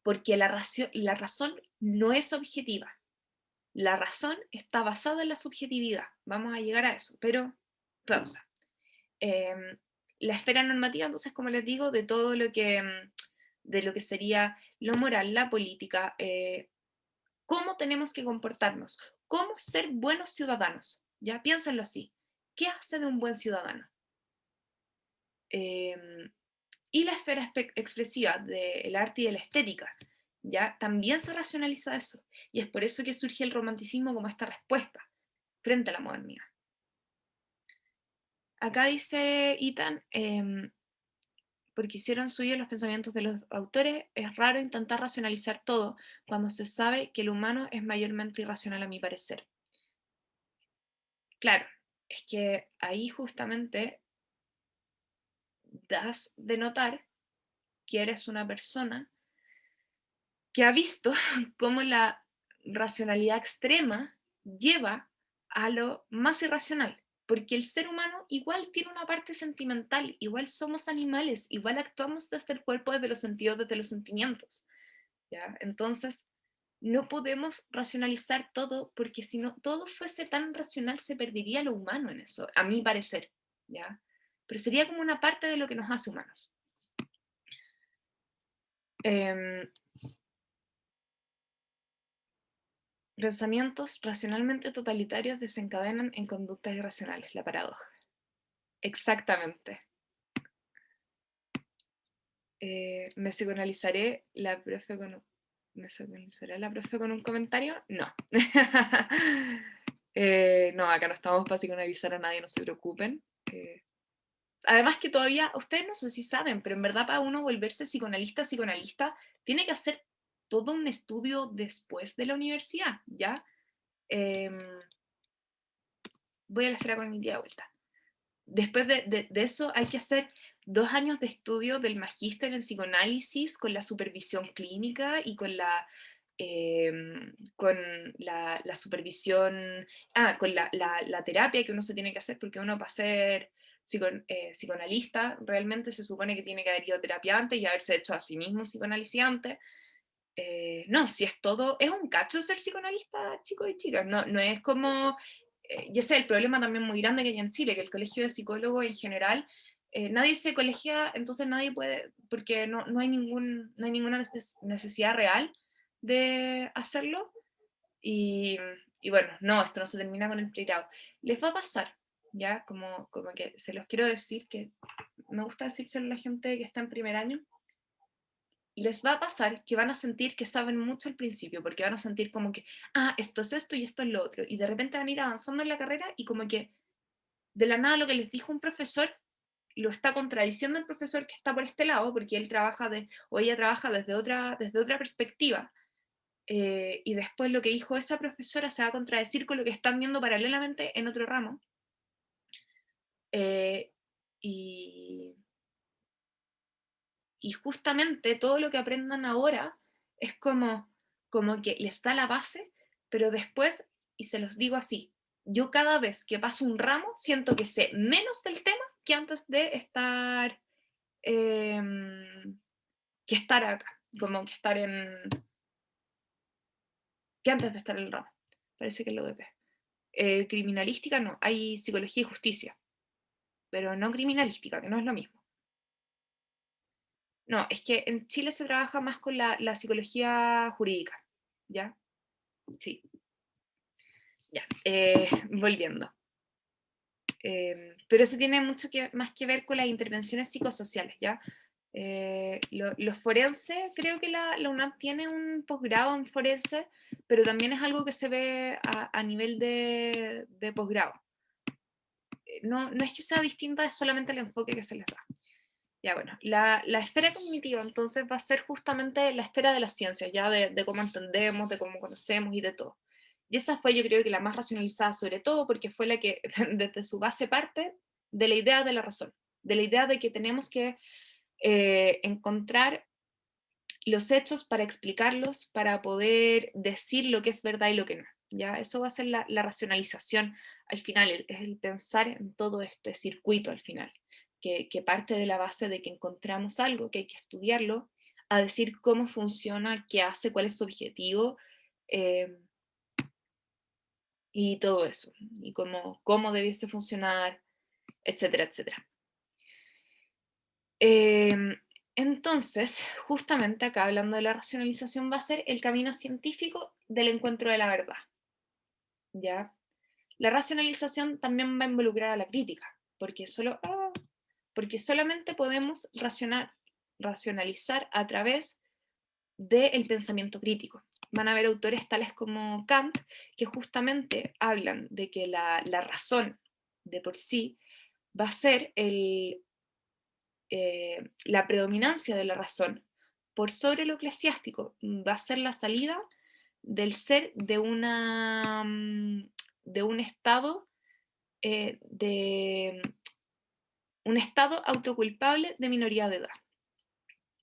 Porque la razón no es objetiva. La razón está basada en la subjetividad. Vamos a llegar a eso, pero pausa. La esfera normativa, entonces, como les digo, de todo de lo que sería lo moral, la política, cómo tenemos que comportarnos, cómo ser buenos ciudadanos. Ya piénsenlo así. ¿Qué hace de un buen ciudadano? Y la esfera expresiva del arte y de la estética, ¿ya? También se racionaliza eso. Y es por eso que surge el romanticismo como esta respuesta frente a la modernidad. Acá dice Ethan, porque hicieron suyos los pensamientos de los autores, es raro intentar racionalizar todo cuando se sabe que el humano es mayormente irracional a mi parecer. Claro, es que ahí justamente das de notar que eres una persona que ha visto cómo la racionalidad extrema lleva a lo más irracional, porque el ser humano igual tiene una parte sentimental, igual somos animales, igual actuamos desde el cuerpo, desde los sentidos, desde los sentimientos, ¿ya? Entonces, no podemos racionalizar todo, porque si no todo fuese tan racional se perdería lo humano en eso, a mi parecer, ¿ya? Pero sería como una parte de lo que nos hace humanos. Pensamientos racionalmente totalitarios desencadenan en conductas irracionales, la paradoja. Exactamente. ¿Me psicoanalizará la profe con un comentario? No. No, acá no estamos para psicoanalizar a nadie, no se preocupen. Además que todavía, ustedes no sé si saben, pero en verdad para uno volverse psicoanalista, tiene que hacer todo un estudio después de la universidad, ¿ya? Em, Voy a la esfera cognitiva de vuelta. Después de eso hay que hacer 2 años de estudio del magíster en psicoanálisis con la supervisión clínica y con la supervisión, con la terapia que uno se tiene que hacer, porque uno para ser psicoanalista realmente se supone que tiene que haber ido a terapia antes y haberse hecho a sí mismo psicoanálisis antes. No, si es todo, es un cacho ser psicoanalista, chicos y chicas, no es como, y ese es el problema también muy grande que hay en Chile, que el colegio de psicólogos en general, nadie se colegia, entonces nadie puede, porque no hay ninguna necesidad real de hacerlo, y, y bueno, no, esto no se termina con el pregrado. Les va a pasar, ya, como que se los quiero decir, que me gusta decírselo a la gente que está en primer año, les va a pasar que van a sentir que saben mucho al principio, porque van a sentir como que, esto es esto y esto es lo otro, y de repente van a ir avanzando en la carrera y como que de la nada lo que les dijo un profesor lo está contradiciendo el profesor que está por este lado, porque él trabaja o ella trabaja desde otra perspectiva, y después lo que dijo esa profesora se va a contradecir con lo que están viendo paralelamente en otro ramo, eh, y, y justamente todo lo que aprendan ahora es como que les da la base, pero después, y se los digo así, yo cada vez que paso un ramo siento que sé menos del tema que antes de que estar acá, como que antes de estar en el ramo. Parece que es lo de P. Criminalística no, hay psicología y justicia, pero no criminalística, que no es lo mismo. No, es que en Chile se trabaja más con la psicología jurídica, ¿ya? Sí, ya. Volviendo. Pero eso tiene mucho más que ver con las intervenciones psicosociales, ¿ya? Los forenses, creo que la UNAM tiene un posgrado en forense, pero también es algo que se ve a nivel de posgrado. No es que sea distinta, es solamente el enfoque que se les da. Ya, bueno, la esfera cognitiva entonces va a ser justamente la esfera de las ciencias, ya de cómo entendemos, de cómo conocemos y de todo. Y esa fue yo creo que la más racionalizada sobre todo porque fue la que desde su base parte de la idea de la razón, de la idea de que tenemos que encontrar los hechos para explicarlos, para poder decir lo que es verdad y lo que no. ¿Ya? Eso va a ser la racionalización al final, es el pensar en todo este circuito al final, que parte de la base de que encontramos algo, que hay que estudiarlo, a decir cómo funciona, qué hace, cuál es su objetivo, eh, y todo eso, y cómo debiese funcionar, etcétera, etcétera. Entonces, justamente acá hablando de la racionalización va a ser el camino científico del encuentro de la verdad, ¿ya? La racionalización también va a involucrar a la crítica, porque solamente podemos racionalizar a través del pensamiento crítico. Van a haber autores tales como Kant que justamente hablan de que la razón de por sí va a ser la predominancia de la razón por sobre lo eclesiástico, va a ser la salida del ser de un estado de un estado autoculpable de minoría de edad.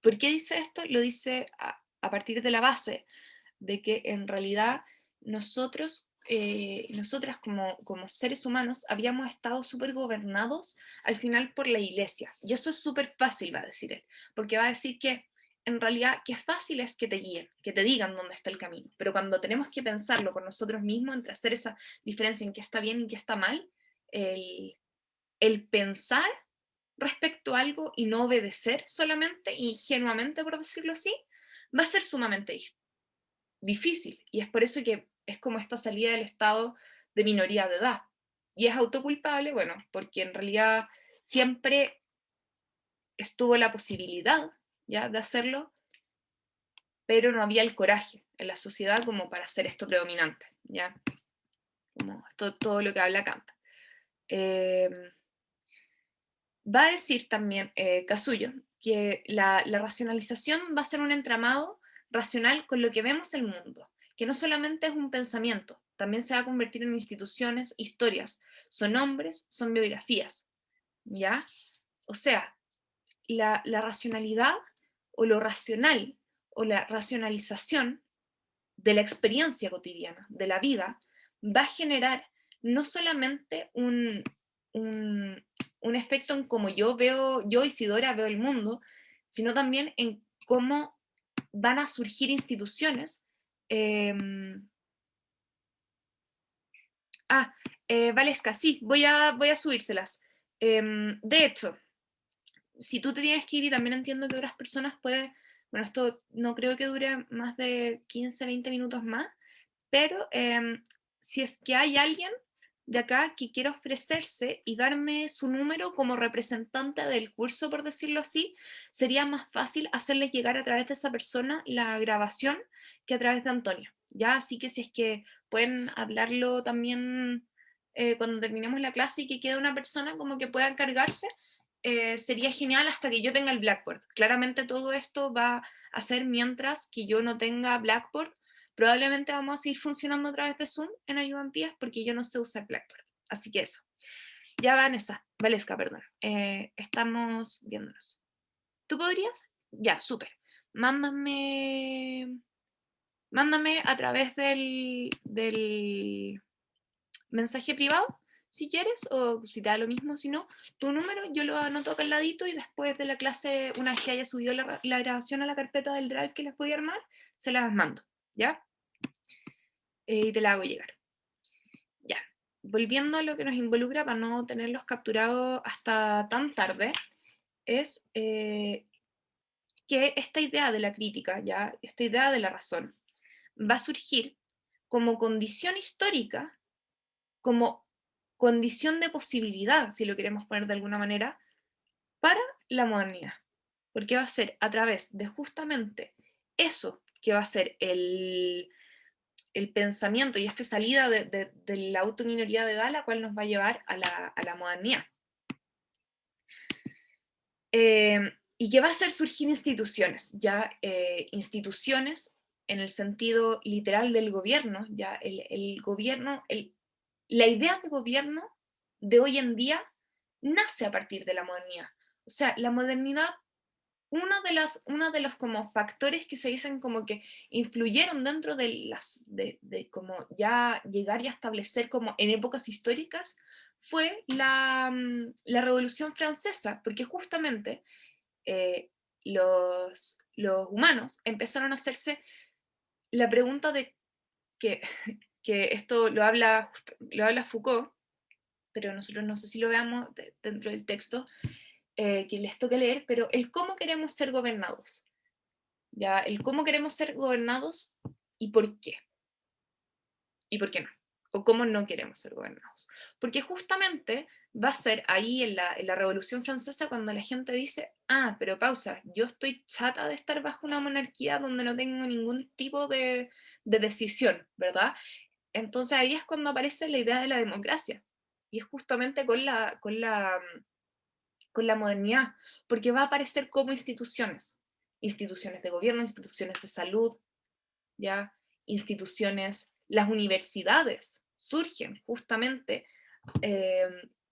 ¿Por qué dice esto? Lo dice a partir de la base de que en realidad nosotras como seres humanos habíamos estado súper gobernados al final por la iglesia. Y eso es súper fácil, va a decir él, porque va a decir que en realidad qué fácil es que te guíen, que te digan dónde está el camino, pero cuando tenemos que pensarlo por nosotros mismos, entre hacer esa diferencia en qué está bien y qué está mal, el, el pensar respecto a algo y no obedecer solamente, ingenuamente por decirlo así, va a ser sumamente difícil. Y es por eso que es como esta salida del estado de minoría de edad. Y es autoculpable, bueno, porque en realidad siempre estuvo la posibilidad ya de hacerlo, pero no había el coraje en la sociedad como para hacer esto predominante, ¿ya? Como todo lo que habla Kant. Va a decir también Casullo que la racionalización va a ser un entramado racional con lo que vemos el mundo, que no solamente es un pensamiento, también se va a convertir en instituciones, historias, son nombres, son biografías, ¿ya? O sea, la racionalidad o lo racional o la racionalización de la experiencia cotidiana, de la vida, va a generar no solamente un efecto en cómo yo veo, yo Isidora veo el mundo, sino también en cómo van a surgir instituciones. eh, ah, Valesca, sí, voy a subírselas. De hecho, si tú te tienes que ir y también entiendo que otras personas pueden, bueno, esto no creo que dure más de 15, 20 minutos más, pero si es que hay alguien de acá que quiera ofrecerse y darme su número como representante del curso, por decirlo así, sería más fácil hacerles llegar a través de esa persona la grabación que a través de Antonio. Ya, así que si es que pueden hablarlo también cuando terminemos la clase y que quede una persona como que pueda encargarse, sería genial hasta que yo tenga el Blackboard. Claramente todo esto va a ser mientras que yo no tenga Blackboard. Probablemente vamos a seguir funcionando a través de Zoom en ayudantías porque yo no sé usar Blackboard. Así que eso. Ya Vanessa, Valesca, perdón. Estamos viéndonos. ¿Tú podrías? Ya, súper. Mándame, mándame a través del mensaje privado, si quieres, o si te da lo mismo, si no, tu número, yo lo anoto acá al ladito y después de la clase, una vez que haya subido la grabación a la carpeta del Drive que les voy a armar, se las mando, ¿ya? Y te la hago llegar. Ya, volviendo a lo que nos involucra para no tenerlos capturados hasta tan tarde, es que esta idea de la crítica, ya, esta idea de la razón, va a surgir como condición histórica, como condición de posibilidad, si lo queremos poner de alguna manera, para la modernidad. Porque va a ser a través de justamente eso que va a ser el pensamiento y esta salida de la autominoría de Gala, cual nos va a llevar a la modernidad. Y que va a hacer surgir instituciones, ya instituciones en el sentido literal del gobierno, ya el gobierno, la idea de gobierno de hoy en día nace a partir de la modernidad. O sea, la modernidad, uno de los como factores que se dicen como que influyeron dentro de como ya llegar y establecer como en épocas históricas fue la Revolución Francesa, porque justamente eh, los humanos empezaron a hacerse la pregunta de que, que esto lo habla Foucault, pero nosotros no sé si lo veamos dentro del texto que les toque leer, pero el cómo queremos ser gobernados, ya, el cómo queremos ser gobernados y por qué no, o cómo no queremos ser gobernados. Porque justamente va a ser ahí en la Revolución Francesa cuando la gente dice, ah, pero pausa, yo estoy chata de estar bajo una monarquía donde no tengo ningún tipo de decisión, ¿verdad? Entonces ahí es cuando aparece la idea de la democracia. Y es justamente con la modernidad, porque va a aparecer como instituciones, instituciones de gobierno, instituciones de salud, ya, instituciones, las universidades surgen justamente eh,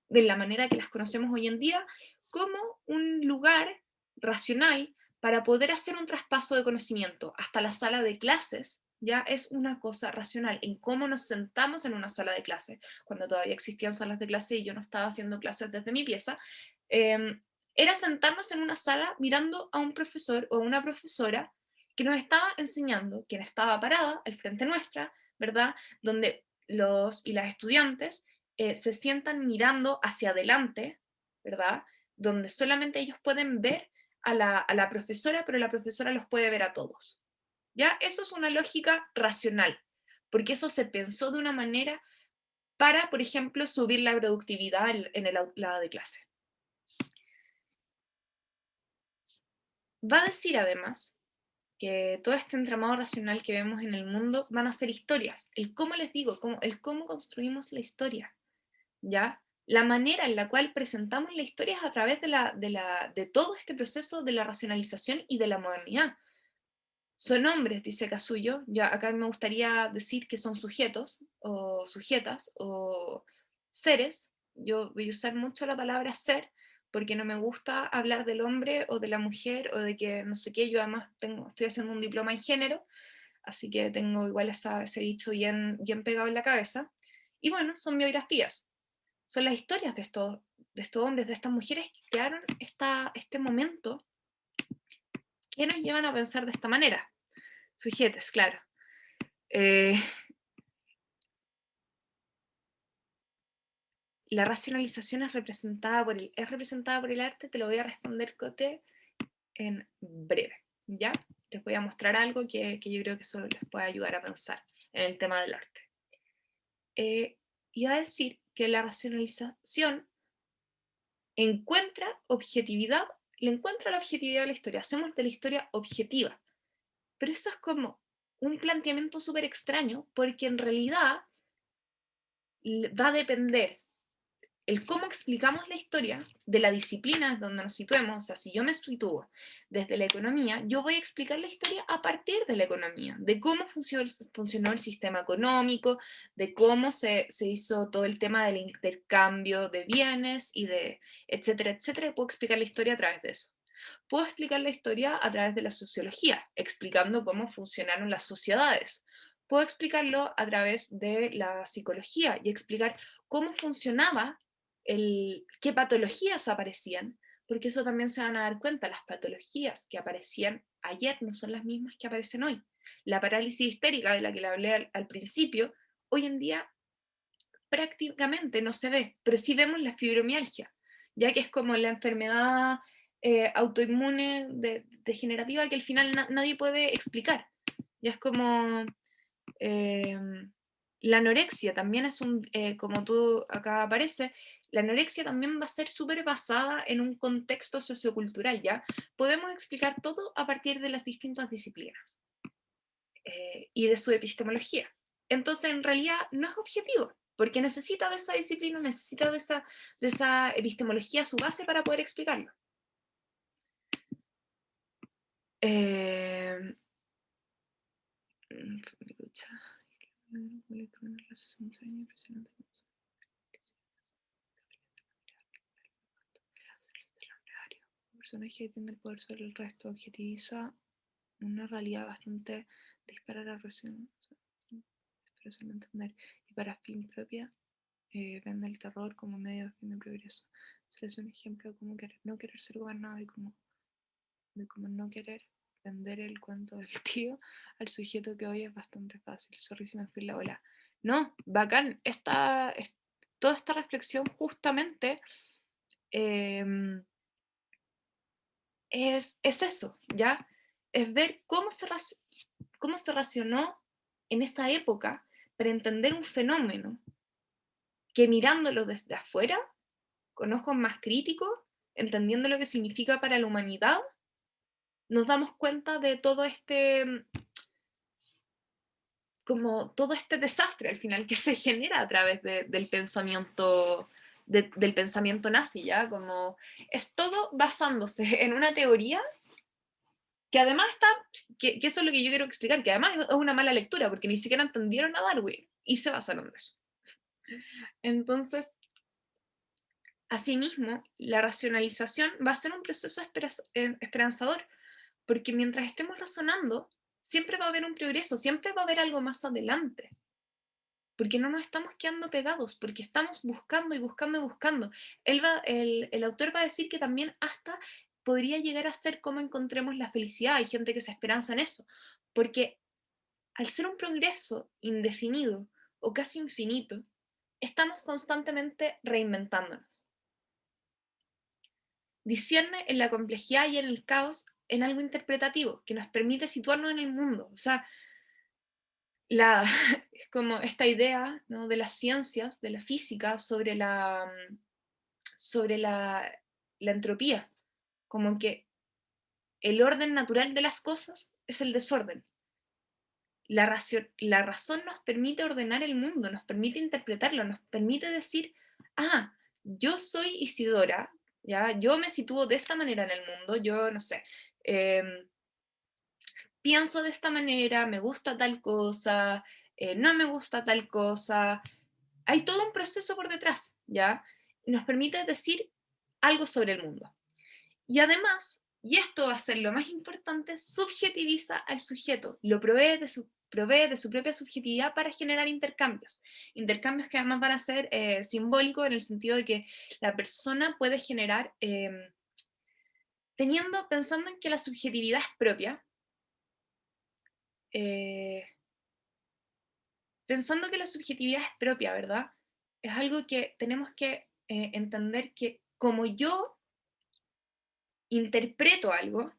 de la manera que las conocemos hoy en día como un lugar racional para poder hacer un traspaso de conocimiento. Hasta la sala de clases ya es una cosa racional en cómo nos sentamos en una sala de clases, cuando todavía existían salas de clase y yo no estaba haciendo clases desde mi pieza, era sentarnos en una sala mirando a un profesor o a una profesora que nos estaba enseñando, quien estaba parada al frente nuestra, ¿verdad? Donde los y las estudiantes se sientan mirando hacia adelante, ¿verdad? Donde solamente ellos pueden ver a la profesora, pero la profesora los puede ver a todos. ¿Ya? Eso es una lógica racional, porque eso se pensó de una manera para, por ejemplo, subir la productividad en el aula de clase. Va a decir además que todo este entramado racional que vemos en el mundo van a ser historias. El cómo les digo, el cómo construimos la historia, ¿ya? la manera en la cual presentamos la historia es a través de todo este proceso de la racionalización y de la modernidad. Son hombres, dice Casullo, ya acá me gustaría decir que son sujetos o sujetas o seres. Yo voy a usar mucho la palabra ser porque no me gusta hablar del hombre o de la mujer o de que no sé qué. Yo además estoy haciendo un diploma en género, así que tengo igual ese dicho bien pegado en la cabeza. Y bueno, son biografías, son las historias de estos hombres, de estas mujeres que crearon este momento que nos llevan a pensar de esta manera. Sujetes, claro. Eh, la racionalización es representada por el arte, te lo voy a responder, Cote, en breve, ¿ya? Les voy a mostrar algo que yo creo que eso les puede ayudar a pensar en el tema del arte. Iba a decir que la racionalización encuentra objetividad, le encuentra la objetividad a la historia, hacemos de la historia objetiva, pero eso es como un planteamiento súper extraño, porque en realidad va a depender el cómo explicamos la historia de la disciplina donde nos situemos. O sea, si yo me sitúo desde la economía, yo voy a explicar la historia a partir de la economía, de cómo funcionó el sistema económico, de cómo se hizo todo el tema del intercambio de bienes y de etcétera, etcétera. Puedo explicar la historia a través de eso. Puedo explicar la historia a través de la sociología, explicando cómo funcionaron las sociedades. Puedo explicarlo a través de la psicología y explicar cómo funcionaba qué patologías aparecían, porque eso también se van a dar cuenta, las patologías que aparecían ayer no son las mismas que aparecen hoy. La parálisis histérica de la que le hablé al principio, hoy en día prácticamente no se ve, pero sí vemos la fibromialgia, ya que es como la enfermedad autoinmune degenerativa que al final nadie puede explicar. Ya es como eh, la anorexia también es como tú acá aparece, la anorexia también va a ser súper basada en un contexto sociocultural, ¿ya? Podemos explicar todo a partir de las distintas disciplinas y de su epistemología. Entonces, en realidad, no es objetivo, porque necesita de esa disciplina, necesita de esa epistemología a su base para poder explicarlo. Eh, el personaje tiene el poder sobre el resto, objetiviza una realidad bastante dispara a la razón, entender, y para fin propia vende el terror como medio de fin de progreso. Se es un ejemplo de cómo no querer ser gobernado y de cómo no querer vender el cuento del tío al sujeto que hoy es bastante fácil. Sorry si me fui la ola. No, bacán. Toda esta reflexión justamente eh, es eso, ¿ya? Es ver cómo se racionó en esa época para entender un fenómeno que mirándolo desde afuera, con ojos más críticos, entendiendo lo que significa para la humanidad, nos damos cuenta de todo este desastre al final que se genera a través del pensamiento nazi, ¿ya? Como es todo basándose en una teoría que además que eso es lo que yo quiero explicar, que además es una mala lectura, porque ni siquiera entendieron a Darwin y se basaron en eso. Entonces, asimismo, la racionalización va a ser un proceso esperanzador, porque mientras estemos razonando, siempre va a haber un progreso, siempre va a haber algo más adelante, porque no nos estamos quedando pegados, porque estamos buscando y buscando y buscando. El autor va a decir que también hasta podría llegar a ser cómo encontremos la felicidad, hay gente que se esperanza en eso, porque al ser un progreso indefinido o casi infinito, estamos constantemente reinventándonos. Discierne en la complejidad y en el caos en algo interpretativo que nos permite situarnos en el mundo. O sea, es como esta idea, ¿no?, de las ciencias, de la física, sobre la entropía, como que el orden natural de las cosas es el desorden. La razón nos permite ordenar el mundo, nos permite interpretarlo, nos permite decir, yo soy Isidora, ¿ya? Yo me sitúo de esta manera en el mundo, yo no sé, pienso de esta manera, me gusta tal cosa, no me gusta tal cosa. Hay todo un proceso por detrás, ¿ya? Y nos permite decir algo sobre el mundo. Y además, y esto va a ser lo más importante, subjetiviza al sujeto, lo provee de su propia subjetividad para generar intercambios. Intercambios que además van a ser simbólicos en el sentido de que la persona puede generar, pensando en que la subjetividad es propia, eh, pensando que la subjetividad es propia, ¿verdad? Es algo que tenemos que entender que como yo interpreto algo,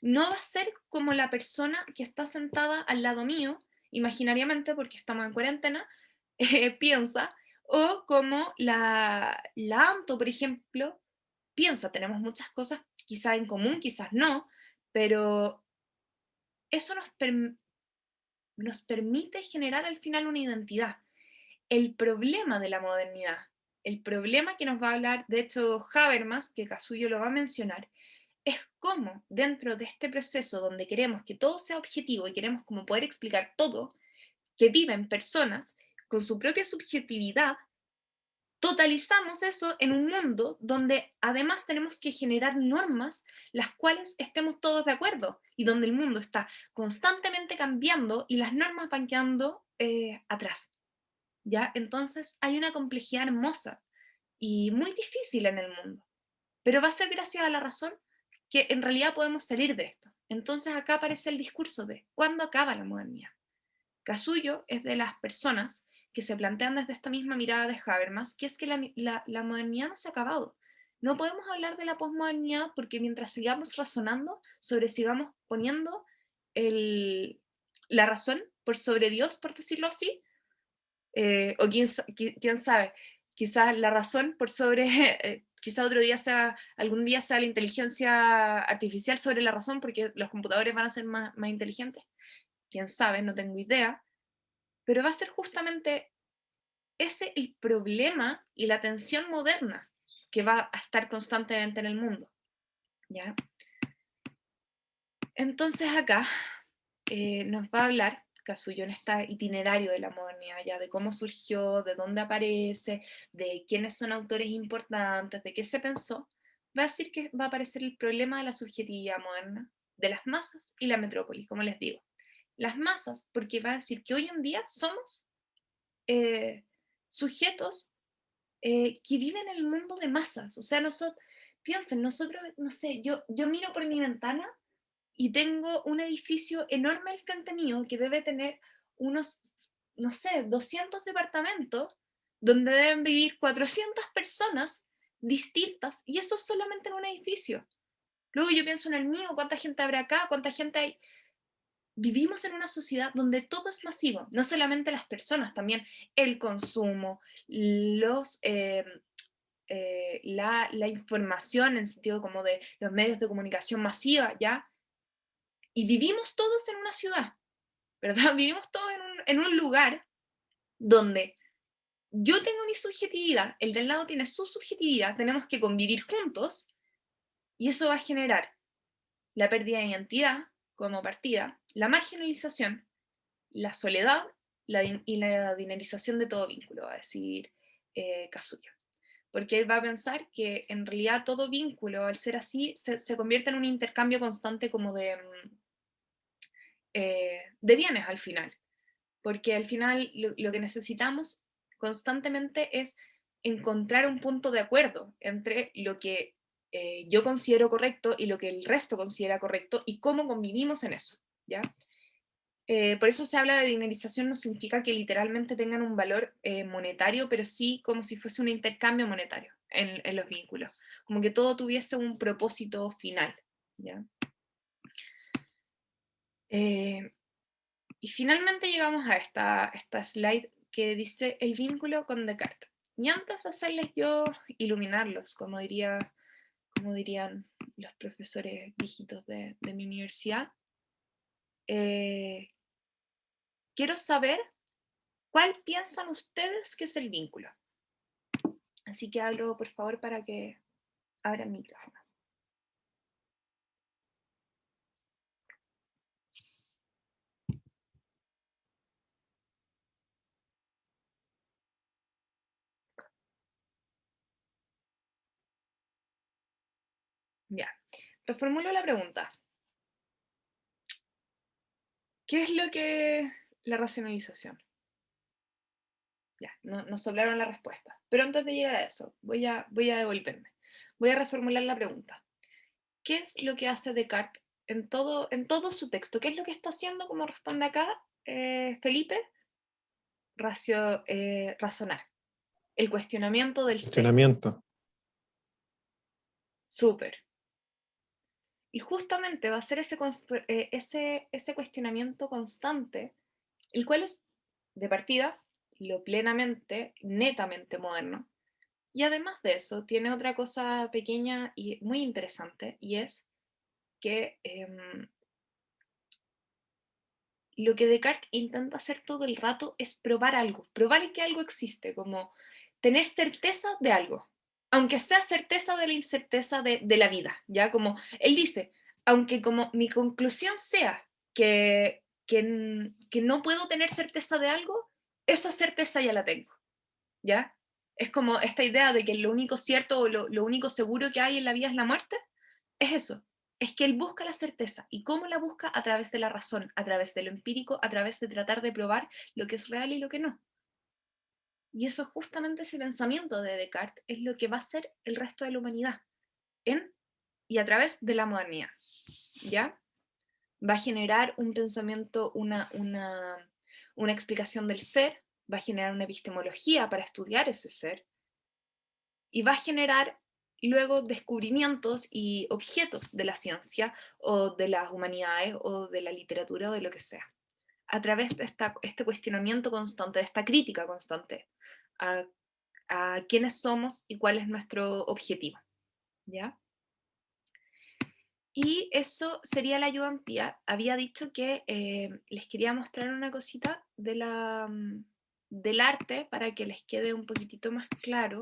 no va a ser como la persona que está sentada al lado mío, imaginariamente porque estamos en cuarentena, piensa, o como la Anto, por ejemplo, piensa. Tenemos muchas cosas quizás en común, quizás no, pero eso nos permite generar al final una identidad. El problema de la modernidad, el problema que nos va a hablar, de hecho, Habermas, que Kazuyo lo va a mencionar, es cómo dentro de este proceso donde queremos que todo sea objetivo y queremos como poder explicar todo, que viven personas con su propia subjetividad, totalizamos eso en un mundo donde además tenemos que generar normas las cuales estemos todos de acuerdo y donde el mundo está constantemente cambiando y las normas van quedando atrás. ¿Ya? Entonces hay una complejidad hermosa y muy difícil en el mundo, pero va a ser gracias a la razón que en realidad podemos salir de esto. Entonces acá aparece el discurso de ¿cuándo acaba la modernidad? Kazuyo es de las personas que se plantean desde esta misma mirada de Habermas, que es que la modernidad no se ha acabado. No podemos hablar de la posmodernidad porque mientras sigamos razonando sigamos poniendo la razón por sobre Dios, por decirlo así, o quién sabe, quizás la razón por sobre, quizás algún día sea la inteligencia artificial sobre la razón porque los computadores van a ser más inteligentes, quién sabe, no tengo idea, pero va a ser justamente ese el problema y la tensión moderna que va a estar constantemente en el mundo, ¿ya? Entonces acá nos va a hablar Kazuyo en este itinerario de la modernidad, ya de cómo surgió, de dónde aparece, de quiénes son autores importantes, de qué se pensó, va a decir que va a aparecer el problema de la subjetividad moderna, de las masas y la metrópoli, como les digo. Las masas, porque va a decir que hoy en día somos sujetos que viven en el mundo de masas. O sea, piensen, nosotros, no sé, yo miro por mi ventana y tengo un edificio enorme al frente mío que debe tener unos, no sé, 200 departamentos donde deben vivir 400 personas distintas y eso solamente en un edificio. Luego yo pienso en el mío, cuánta gente habrá acá, cuánta gente hay. Vivimos en una sociedad donde todo es masivo, no solamente las personas, también el consumo, la información en sentido como de los medios de comunicación masiva, ¿ya? Y vivimos todos en una ciudad, ¿verdad? Vivimos todos en un lugar donde yo tengo mi subjetividad, el del lado tiene su subjetividad, tenemos que convivir juntos y eso va a generar la pérdida de identidad como partida, la marginalización, la soledad y la dinerización de todo vínculo, va a decir Kazuya. Porque él va a pensar que en realidad todo vínculo, al ser así, se convierte en un intercambio constante como de bienes al final. Porque al final lo que necesitamos constantemente es encontrar un punto de acuerdo entre lo que yo considero correcto y lo que el resto considera correcto y cómo convivimos en eso, ¿ya? Por eso se habla de dinerización, no significa que literalmente tengan un valor monetario, pero sí como si fuese un intercambio monetario en los vínculos, como que todo tuviese un propósito final, ¿ya? Y finalmente llegamos a esta slide que dice el vínculo con Descartes. Y antes de hacerles yo iluminarlos, como dirían los profesores viejitos de mi universidad, quiero saber cuál piensan ustedes que es el vínculo. Así que hablo, por favor, para que abran micrófonos. Ya, reformulo la pregunta. ¿Qué es lo que la racionalización? Ya, nos soplaron la respuesta. Pero antes de llegar a eso, voy a devolverme. Voy a reformular la pregunta. ¿Qué es lo que hace Descartes en todo su texto? ¿Qué es lo que está haciendo, como responde acá Felipe? Razonar. El cuestionamiento del ser. Cuestionamiento. Súper. Y justamente va a ser ese cuestionamiento constante, el cual es, de partida, lo plenamente, netamente moderno. Y además de eso, tiene otra cosa pequeña y muy interesante, y es que lo que Descartes intenta hacer todo el rato es probar algo, probar que algo existe, como tener certeza de algo, aunque sea certeza de la incerteza de la vida, ¿ya? Como él dice, aunque como mi conclusión sea que no puedo tener certeza de algo, esa certeza ya la tengo, ¿ya? Es como esta idea de que lo único cierto o lo único seguro que hay en la vida es la muerte, es eso, es que él busca la certeza. ¿Y cómo la busca? A través de la razón, a través de lo empírico, a través de tratar de probar lo que es real y lo que no. Y eso justamente ese pensamiento de Descartes es lo que va a ser el resto de la humanidad, en y a través de la modernidad, ¿ya? Va a generar un pensamiento, una explicación del ser, va a generar una epistemología para estudiar ese ser, y va a generar luego descubrimientos y objetos de la ciencia o de las humanidades o de la literatura o de lo que sea, a través de este cuestionamiento constante, de esta crítica constante a, a quiénes somos y cuál es nuestro objetivo, ¿ya? Y eso sería la ayudantía. Había dicho que les quería mostrar una cosita del arte para que les quede un poquitito más claro.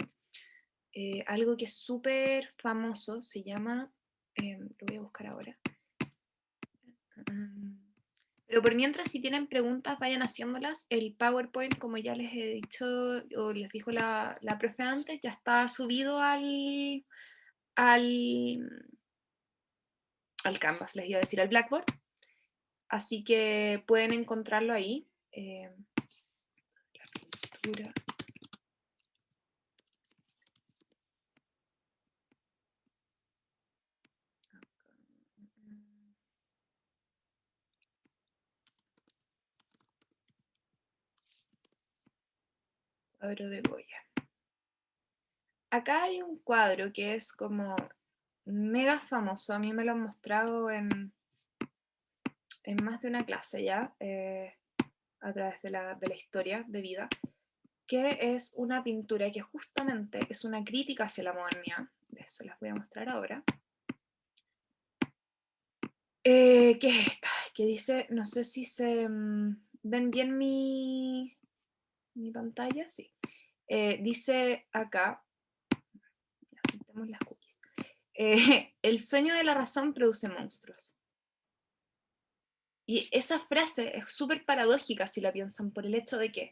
Algo que es súper famoso, se llama, lo voy a buscar ahora. Pero por mientras, si tienen preguntas, vayan haciéndolas. El PowerPoint, como ya les he dicho, o les dijo la profe antes, ya está subido al, al Canvas, les iba a decir, al Blackboard. Así que pueden encontrarlo ahí. La pintura. Cuadro de Goya. Acá hay un cuadro que es como mega famoso. A mí me lo han mostrado en más de una clase ya, a través de la historia de vida, que es una pintura que justamente es una crítica hacia la modernidad. De eso las voy a mostrar ahora. ¿Qué es esta? Que dice, no sé si se ven bien mi pantalla, sí. Dice acá, aceptemos las cookies. El sueño de la razón produce monstruos. Y esa frase es súper paradójica si la piensan, por el hecho de que,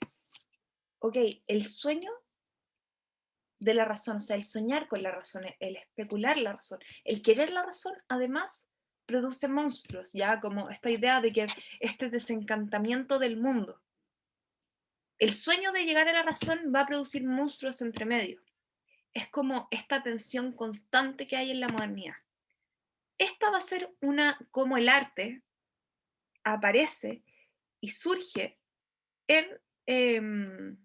ok, el sueño de la razón, o sea, el soñar con la razón, el especular la razón, el querer la razón, además produce monstruos, ya como esta idea de que este desencantamiento del mundo. El sueño de llegar a la razón va a producir monstruos entre medio. Es como esta tensión constante que hay en la modernidad. Esta va a ser como el arte aparece y surge en,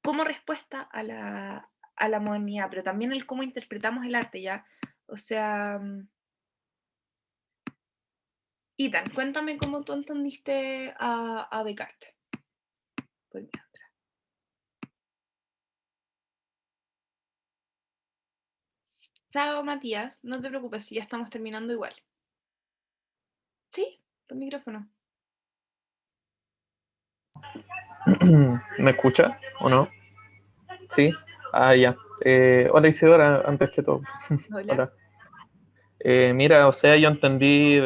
como respuesta a la modernidad, pero también el cómo interpretamos el arte, ¿ya? O sea, Ethan, cuéntame cómo tú entendiste a Descartes. Por mientras. Chao, Matías, no te preocupes, si ya estamos terminando igual. Sí, tu micrófono. ¿Me escucha o no? Sí. Ah, ya. Hola Isidora, antes que todo. Hola. Hola. Mira, o sea, yo entendí,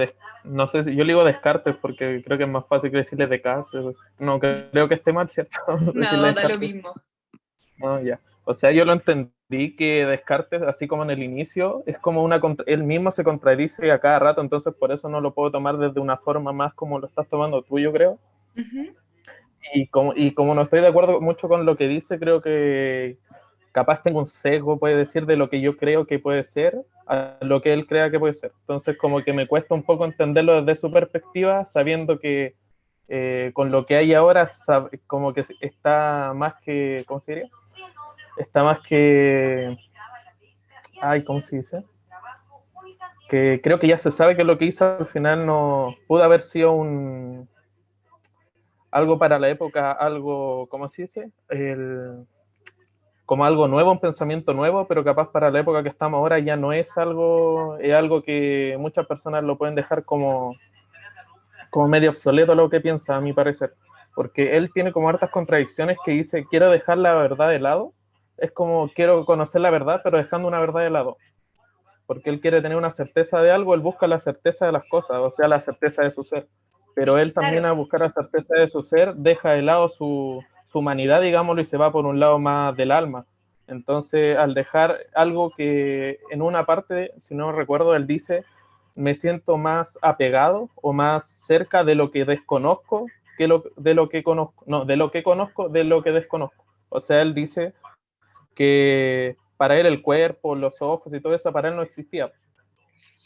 no sé si yo le digo Descartes porque creo que es más fácil que decirle Descartes. No creo que esté mal, ¿cierto? Decirle No, da lo Descartes. mismo. No, ya. O sea, yo lo entendí que Descartes, así como en el inicio, es como él mismo se contradice a cada rato, entonces por eso no lo puedo tomar desde una forma más como lo estás tomando tú, yo creo. Ujú. Y como no estoy de acuerdo mucho con lo que dice, creo que capaz tengo un sesgo, puede decir, de lo que yo creo que puede ser a lo que él crea que puede ser. Entonces, como que me cuesta un poco entenderlo desde su perspectiva, sabiendo que con lo que hay ahora, como que está más que, ¿cómo se diría? Está más que, ay, ¿cómo se dice? Que creo que ya se sabe que lo que hizo al final no pudo haber sido algo para la época, algo, ¿cómo se dice? Como algo nuevo, un pensamiento nuevo, pero capaz para la época que estamos ahora ya no es algo, es algo que muchas personas lo pueden dejar como medio obsoleto lo que piensa, a mi parecer. Porque él tiene como hartas contradicciones que dice, quiero dejar la verdad de lado, es como quiero conocer la verdad, pero dejando una verdad de lado. Porque él quiere tener una certeza de algo, él busca la certeza de las cosas, o sea, la certeza de su ser. Es Pero que, él claro, también a buscar la certeza de su ser deja de lado su humanidad, digámoslo, y se va por un lado más del alma. Entonces, al dejar algo que en una parte, si no recuerdo, él dice, me siento más apegado o más cerca de lo que desconozco de lo que conozco, no, de lo que conozco, de lo que desconozco. O sea, él dice que para él el cuerpo, los ojos y todo eso para él no existía,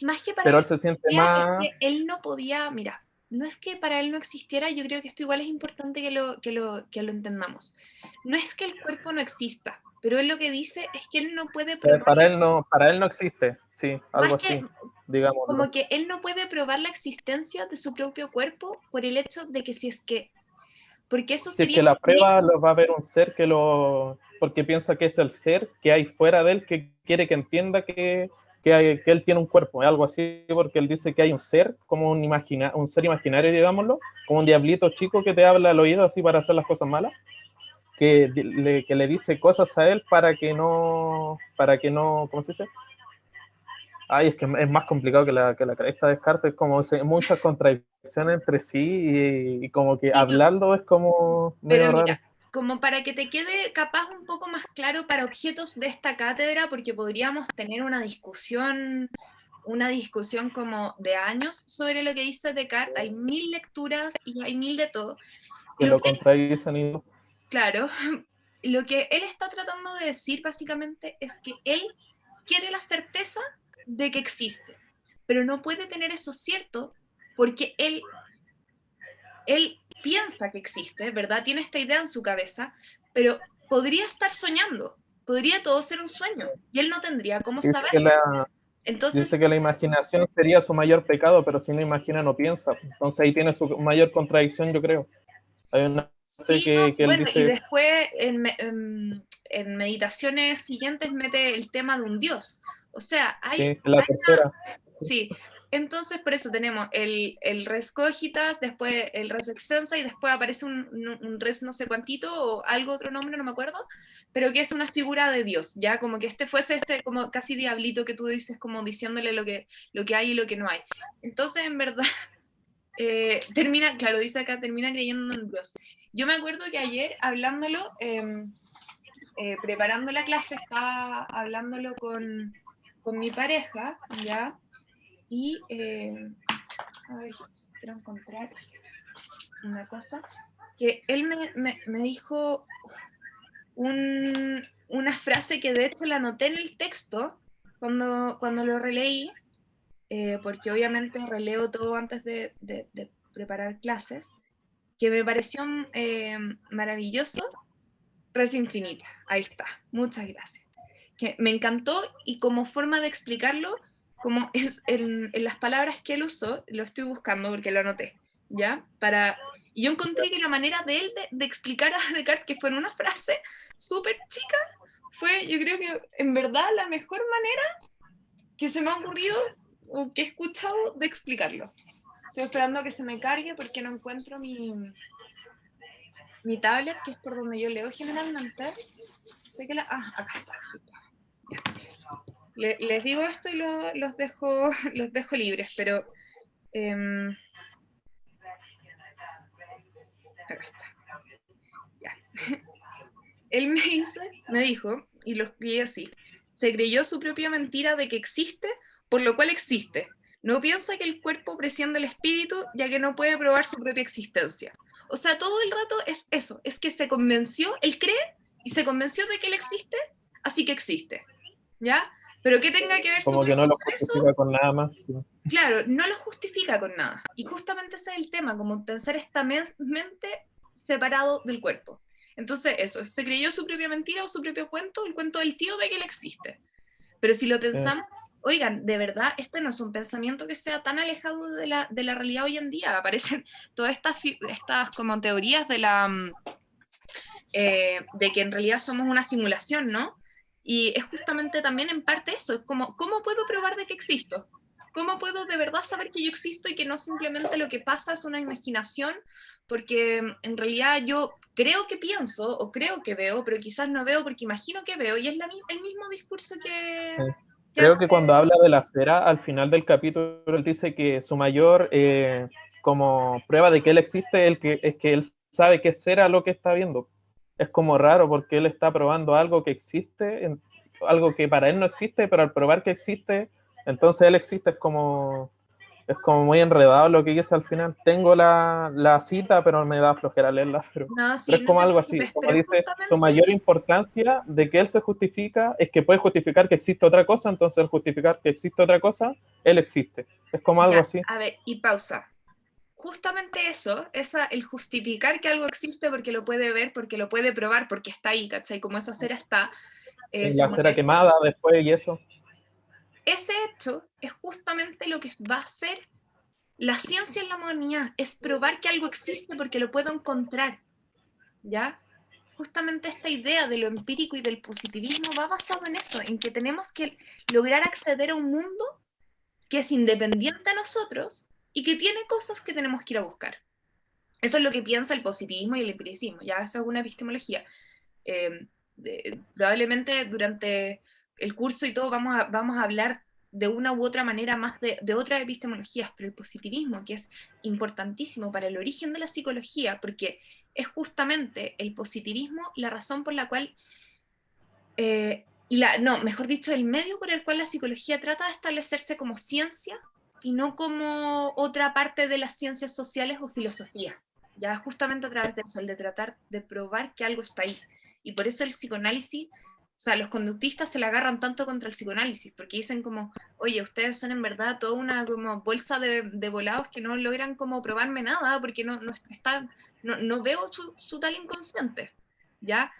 más que para pero él él se siente existía, es más, que él no podía, mira, no es que para él no existiera, yo creo que esto igual es importante que lo entendamos. No es que el cuerpo no exista, pero él lo que dice es que él no puede probar, para él no existe, sí, más algo que así, digámoslo. como que él no puede probar la existencia de su propio cuerpo por el hecho de que si es que, porque eso Si es sería que la asumir, prueba lo va a ver un ser porque piensa que es el ser que hay fuera de él que quiere que entienda que él tiene un cuerpo, algo así, porque él dice que hay un ser, como un ser imaginario, digámoslo, como un diablito chico que te habla al oído así para hacer las cosas malas, que le dice cosas a él para que no, ¿cómo se dice? Ay, es que es más complicado que la cresta de Descartes, es como muchas contradicciones entre sí y como que sí, hablarlo es como pero medio mira, raro. como para que te quede capaz un poco más claro para objetos de esta cátedra, porque podríamos tener una discusión como de años sobre lo que dice Descartes, hay mil lecturas y hay mil de todo. Que Lo lo que, contradicen y claro, lo que él está tratando de decir básicamente es que él quiere la certeza de que existe, pero no puede tener eso cierto porque él piensa que existe, ¿verdad? Tiene esta idea en su cabeza, pero podría estar soñando, podría todo ser un sueño y él no tendría cómo dice que saberlo. la, Entonces, dice que la imaginación sería su mayor pecado, pero si no imagina no piensa. Entonces ahí tiene su mayor contradicción, yo creo. Hay una parte sí, no, que él bueno, y dice eso, después en meditaciones siguientes mete el tema de un dios. O sea, sí, la tercera. sí, entonces por eso tenemos el res cogitas, después el res extensa y después aparece un res no sé cuantito o algo otro nombre, no me acuerdo, pero que es una figura de Dios, ya como que este fuese como casi diablito que tú dices, como diciéndole lo que hay y lo que no hay. Entonces, en verdad, termina, claro, dice acá, termina creyendo en Dios. Yo me acuerdo que ayer hablándolo, preparando la clase, estaba hablándolo con mi pareja, ¿ya? Y, a ver, quiero encontrar una cosa, que él me dijo una frase que de hecho la anoté en el texto cuando lo releí, porque obviamente releo todo antes de preparar clases, que me pareció maravilloso, Res Infinita, ahí está, muchas gracias. Que me encantó y como forma de explicarlo, como es en las palabras que él usó, lo estoy buscando porque lo anoté, ¿ya? Y yo encontré que la manera de él de explicar a Descartes, que fue en una frase súper chica, fue, yo creo que en verdad la mejor manera que se me ha ocurrido o que he escuchado de explicarlo. Estoy esperando a que se me cargue porque no encuentro mi tablet, que es por donde yo leo generalmente. sé que acá está. Sí, ya. Les digo esto y los dejo libres, pero acá está. Ya. Él me dijo, y lo escribí así: se creyó su propia mentira de que existe, por lo cual existe. No piensa que el cuerpo presciende el espíritu, ya que no puede probar su propia existencia. O sea, todo el rato es eso, es que se convenció, él cree y se convenció de que él existe, así que existe, ¿ya? Pero ¿qué tenga que ver su Como que no cuerpo lo con eso? justifica con nada más. Sí. Claro, no lo justifica con nada. Y justamente ese es el tema, como pensar esta mente separado del cuerpo. Entonces eso, se creyó su propia mentira o su propio cuento, el cuento del tío de que él existe. Pero si lo pensamos, oigan, de verdad, este no es un pensamiento que sea tan alejado de la realidad hoy en día. Aparecen todas estas como teorías de que en realidad somos una simulación, ¿no? Y es justamente también en parte eso, es como, ¿cómo puedo probar de que existo? ¿Cómo puedo de verdad saber que yo existo y que no simplemente lo que pasa es una imaginación? Porque en realidad yo creo que pienso o creo que veo, pero quizás no veo porque imagino que veo, y es el mismo discurso que Creo hace... que cuando habla de la cera, al final del capítulo, él dice que su mayor como prueba de que él existe es que él sabe que es cera lo que está viendo. Es como raro porque él está probando algo que existe, algo que para él no existe, pero al probar que existe, entonces él existe. Es como muy enredado lo que dice al final. Tengo la cita, pero me da flojera leerla. No, Pero sí, es no como te algo así. preocupes, Como pero dice, su justamente... mayor importancia de que él se justifica es que puede justificar que existe otra cosa, entonces al justificar que existe otra cosa, él existe. Es como algo Ya, así. a ver, y pausa. Justamente eso, el justificar que algo existe porque lo puede ver, porque lo puede probar, porque está ahí, ¿cachai? Como esa cera está, La cera quemada después y eso. ese hecho es justamente lo que va a hacer la ciencia en la modernidad, es probar que algo existe porque lo puedo encontrar, ¿ya? Justamente esta idea de lo empírico y del positivismo va basado en eso, en que tenemos que lograr acceder a un mundo que es independiente a nosotros y que tiene cosas que tenemos que ir a buscar. Eso es lo que piensa el positivismo y el empiricismo, ya eso es una epistemología. Probablemente durante el curso y todo vamos a hablar de una u otra manera más de otras epistemologías, pero el positivismo, que es importantísimo para el origen de la psicología, porque es justamente el positivismo la razón por la cual, mejor dicho, el medio por el cual la psicología trata de establecerse como ciencia y no como otra parte de las ciencias sociales o filosofía. Ya justamente a través de eso, el de tratar de probar que algo está ahí. Y por eso el psicoanálisis, o sea, los conductistas se la agarran tanto contra el psicoanálisis, porque dicen como, oye, ustedes son en verdad toda una como bolsa de volados que no logran como probarme nada, porque no veo su tal inconsciente, ¿ya?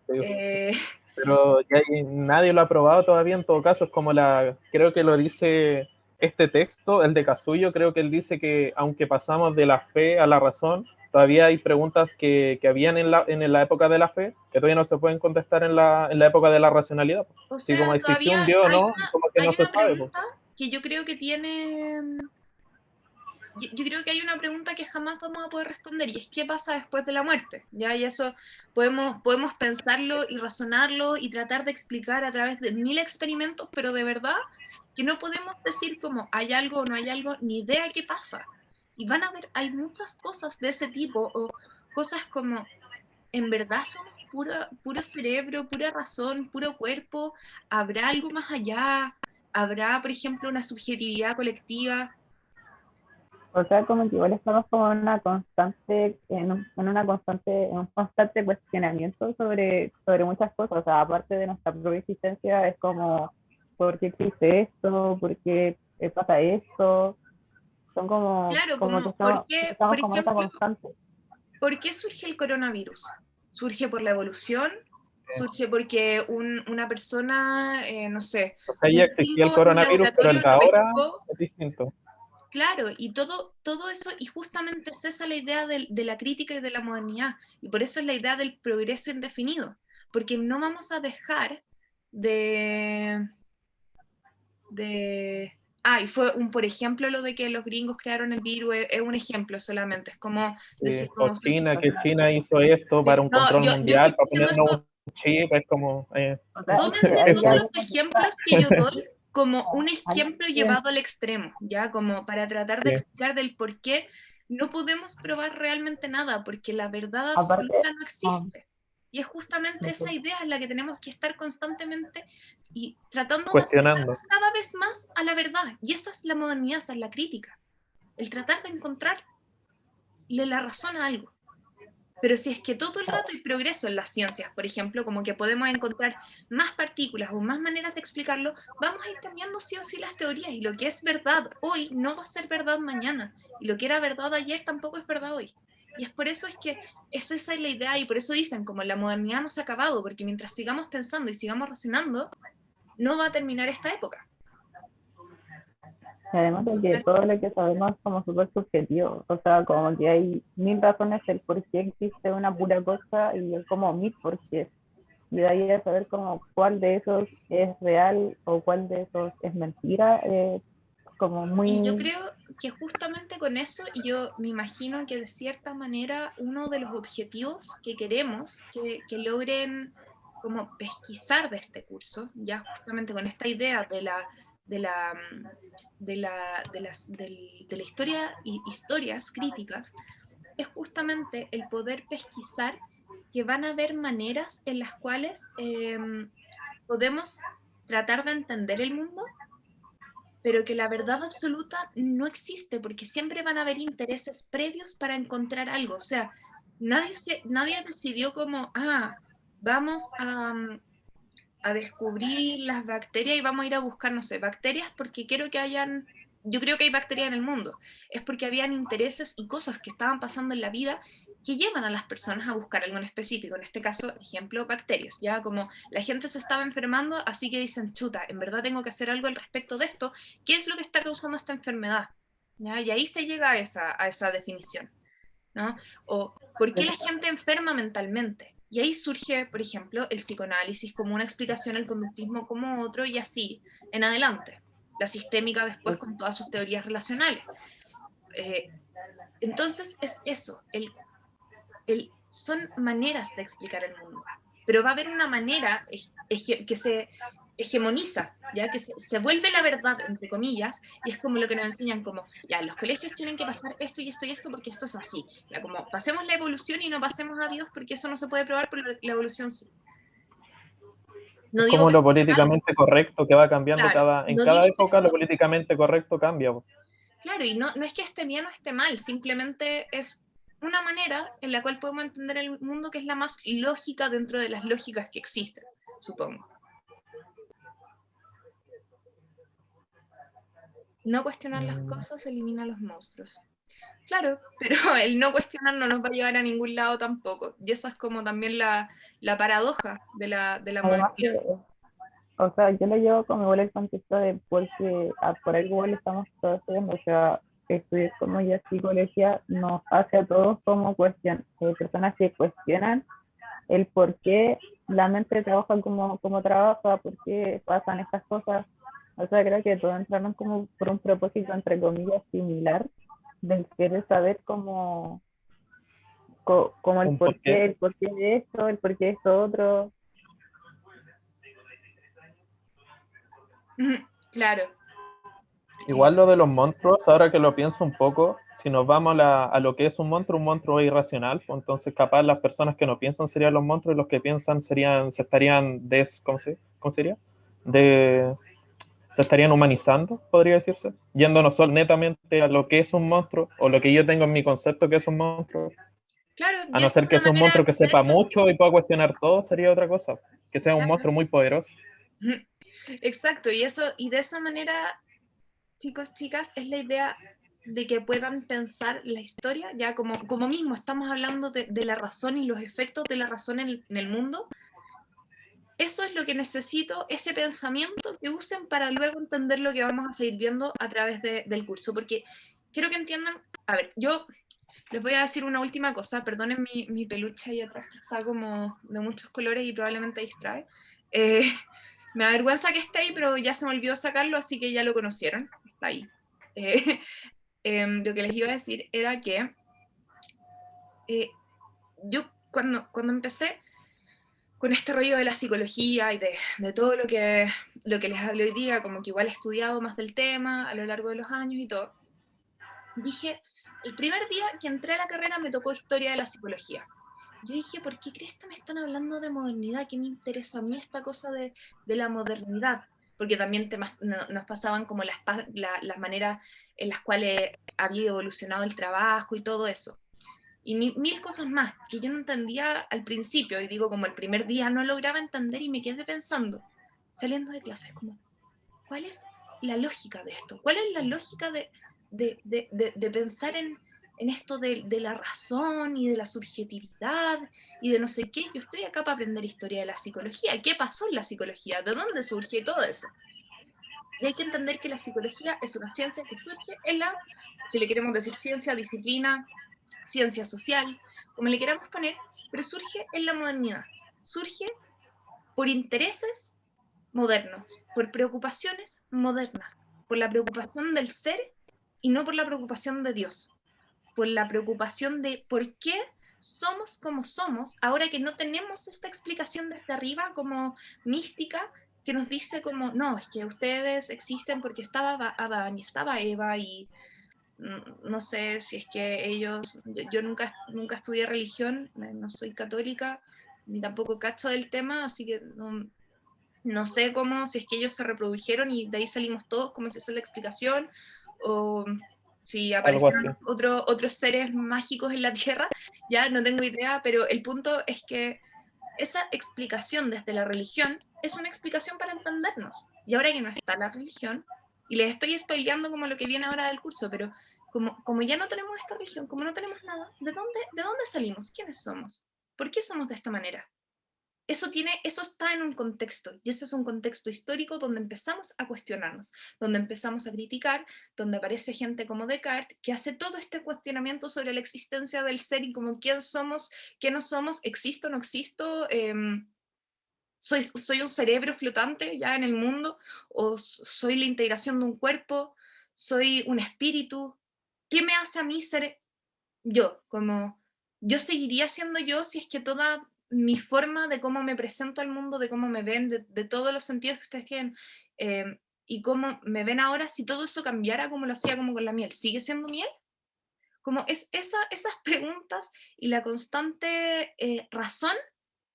Sí. Eh, Pero nadie lo ha probado todavía. En todo caso, es como creo que lo dice este texto, el de Casuyo, creo que él dice que aunque pasamos de la fe a la razón, todavía hay preguntas que habían en la época de la fe que todavía no se pueden contestar en la época de la racionalidad. o Si como sea, existió un todavía Dios o no, como que hay no se una sabe. Pues. pregunta que yo creo que tiene... Yo creo que hay una pregunta que jamás vamos a poder responder y es ¿qué pasa después de la muerte? ¿Ya? Y eso podemos pensarlo y razonarlo y tratar de explicar a través de 1000 experimentos, pero de verdad que no podemos decir como hay algo o no hay algo, ni idea qué pasa. Y van a ver, hay muchas cosas de ese tipo o cosas como en verdad somos puro cerebro, pura razón, puro cuerpo, habrá algo más allá, habrá, por ejemplo, una subjetividad colectiva. O sea, como que igual estamos como en una constante, en un constante cuestionamiento sobre muchas cosas. O sea, aparte de nuestra propia existencia, es como, ¿por qué existe esto? ¿Por qué pasa esto? Son Claro, como que como, ¿por qué, por estamos como en esta ejemplo, constante. por qué surge el coronavirus? ¿Surge por la evolución? ¿Surge porque una persona, no sé, O sea, un ya existía el gringo en un coronavirus, pero laboratorio el de lo ahora pescó? es distinto. Claro, y todo eso, y justamente es esa la idea de la crítica y de la modernidad, y por eso es la idea del progreso indefinido, porque no vamos a dejar de... y fue por ejemplo, lo de que los gringos crearon el virus, es un ejemplo solamente, es como decir, O como... China, que China hizo esto para un No, control yo estoy mundial, para diciendo ponernos esto, Sí, pues como... O sea, Tómense ahí todos ya los ejemplos que yo doy como un hay ejemplo llevado al extremo, ¿ya? Como para tratar de Sí. explicar del por qué no podemos probar realmente nada, porque la verdad aparte, absoluta no ah, existe. Y es justamente no esa sé, idea en la que tenemos que estar constantemente y tratando de Cuestionando. acercarnos cada vez más a la verdad. Y esa es la modernidad, esa es la crítica. El tratar de encontrarle la razón a algo. Pero si es que todo el rato hay progreso en las ciencias, por ejemplo, como que podemos encontrar más partículas o más maneras de explicarlo, vamos a ir cambiando sí o sí las teorías, y lo que es verdad hoy no va a ser verdad mañana, y lo que era verdad ayer tampoco es verdad hoy. Y es por eso es que esa es la idea, y por eso dicen como la modernidad no se ha acabado, porque mientras sigamos pensando y sigamos razonando, no va a terminar esta época. y además de que todo lo que sabemos es como súper subjetivo, o sea, como que hay mil razones del por qué existe una pura cosa y hay como mil por qué. Y de ahí a saber como cuál de esos es real o cuál de esos es mentira, como Y yo muy... creo que justamente con eso, y yo me imagino que de cierta manera uno de los objetivos que queremos que logren como pesquisar de este curso, ya justamente con esta idea de la, de la historia y historias críticas, es justamente el poder pesquisar que van a haber maneras en las cuales podemos tratar de entender el mundo, pero que la verdad absoluta no existe, porque siempre van a haber intereses previos para encontrar algo. O sea, nadie decidió como, vamos a descubrir las bacterias y vamos a ir a buscar, no sé, bacterias porque quiero que hayan, yo creo que hay bacterias en el mundo, es porque habían intereses y cosas que estaban pasando en la vida que llevan a las personas a buscar algo en específico, en este caso, ejemplo, bacterias, ya como la gente se estaba enfermando, así que dicen, chuta, en verdad tengo que hacer algo al respecto de esto, ¿qué es lo que está causando esta enfermedad? ¿Ya? Y ahí se llega a esa definición, ¿no? O ¿por qué la gente enferma mentalmente? Y ahí surge, por ejemplo, el psicoanálisis como una explicación, el conductismo como otro, y así en adelante. La sistémica después con todas sus teorías relacionales. Eh, entonces es eso, son maneras de explicar el mundo, pero va a haber una manera que se hegemoniza, ya que se vuelve la verdad, entre comillas, y es como lo que nos enseñan, como, ya, los colegios tienen que pasar esto y esto y esto porque esto es así, ya, como pasemos la evolución y no pasemos a Dios porque eso no se puede probar, pero la evolución sí. No Es digo como que lo eso esté mal, políticamente correcto que va cambiando claro, en no cada digo que época, lo eso, políticamente correcto cambia. Po. claro, y no es que esté bien o esté mal, simplemente es una manera en la cual podemos entender el mundo que es la más lógica dentro de las lógicas que existen, supongo. No cuestionar las Mm, cosas elimina los monstruos. Claro, pero el no cuestionar no nos va a llevar a ningún lado tampoco. Y esa es como también la paradoja de la Además que, modernidad. o sea, yo lo llevo como igual el contexto de porque por algo igual estamos todos estudiando, o sea, estudiar como ya psicología nos hace a todos como personas que cuestionan el por qué la mente trabaja como trabaja, por qué pasan estas cosas. O sea, creo que todos entraron como por un propósito, entre comillas, similar, de querer saber como un porqué. el porqué de esto, el porqué de esto otro. Claro. Igual lo de los monstruos, ahora que lo pienso un poco, si nos vamos a lo que es un monstruo es irracional, pues entonces capaz las personas que no piensan serían los monstruos y los que piensan se estarían ¿cómo sería? De, se estarían humanizando, podría decirse, yéndonos netamente a lo que es un monstruo o lo que yo tengo en mi concepto que es un monstruo, Claro, a y no esa es ser que una sea un manera monstruo que de sepa hecho, mucho y pueda cuestionar todo, sería otra cosa, que sea un claro. monstruo muy poderoso. Exacto, y de esa manera, chicos, chicas, es la idea de que puedan pensar la historia, ya como mismo estamos hablando de la razón y los efectos de la razón en el mundo. Eso es lo que necesito, ese pensamiento que usen para luego entender lo que vamos a seguir viendo a través del curso, porque quiero que entiendan, a ver, yo les voy a decir una última cosa, perdonen mi peluche ahí atrás, que está como de muchos colores y probablemente distrae. Eh, Me da vergüenza que esté ahí, pero ya se me olvidó sacarlo, así que ya lo conocieron, está ahí. Eh, lo que les iba a decir era que yo cuando empecé con este rollo de la psicología y de todo lo que les hablo hoy día, como que igual he estudiado más del tema a lo largo de los años y todo, dije, el primer día que entré a la carrera me tocó historia de la psicología. Yo dije, ¿por qué crees que me están hablando de modernidad? ¿Qué me interesa a mí esta cosa de la modernidad? Porque también nos pasaban como las maneras en las cuales había evolucionado el trabajo y todo eso. Y mil cosas más que yo no entendía al principio, y digo, como el primer día no lograba entender y me quedé pensando, saliendo de clases, como, ¿cuál es la lógica de esto? ¿Cuál es la lógica de pensar en esto de la razón y de la subjetividad y de no sé qué? Yo estoy acá para aprender historia de la psicología. ¿Qué pasó en la psicología? ¿De dónde surge todo eso? Y hay que entender que la psicología es una ciencia que surge en la, si le queremos decir ciencia, disciplina, ciencia social, como le queramos poner, pero surge en la modernidad. Surge por intereses modernos, por preocupaciones modernas, por la preocupación del ser y no por la preocupación de Dios, por la preocupación de por qué somos como somos, ahora que no tenemos esta explicación desde arriba como mística, que nos dice como, no, es que ustedes existen porque estaba Adán y estaba Eva y no sé si es que ellos, yo nunca estudié religión, no soy católica, ni tampoco cacho del tema, así que no sé cómo, si es que ellos se reprodujeron y de ahí salimos todos, como si esa es la explicación, o si Algo así. aparecieron otros seres mágicos en la Tierra, ya no tengo idea, pero el punto es que esa explicación desde la religión es una explicación para entendernos. Y ahora que no está la religión, y les estoy spoileando como lo que viene ahora del curso, pero como ya no tenemos esta religión, como no tenemos nada, ¿de dónde salimos? ¿Quiénes somos? ¿Por qué somos de esta manera? Eso está en un contexto, y ese es un contexto histórico donde empezamos a cuestionarnos, donde empezamos a criticar, donde aparece gente como Descartes, que hace todo este cuestionamiento sobre la existencia del ser y como quién somos, qué no somos, existo, no existo, soy un cerebro flotante ya en el mundo, o soy la integración de un cuerpo, soy un espíritu, ¿qué me hace a mí ser yo? Como, yo seguiría siendo yo si es que toda mi forma de cómo me presento al mundo, de cómo me ven, de todos los sentidos que ustedes tienen, y cómo me ven ahora, si todo eso cambiara como lo hacía como con la miel, ¿sigue siendo miel? Como es esas preguntas y la constante razón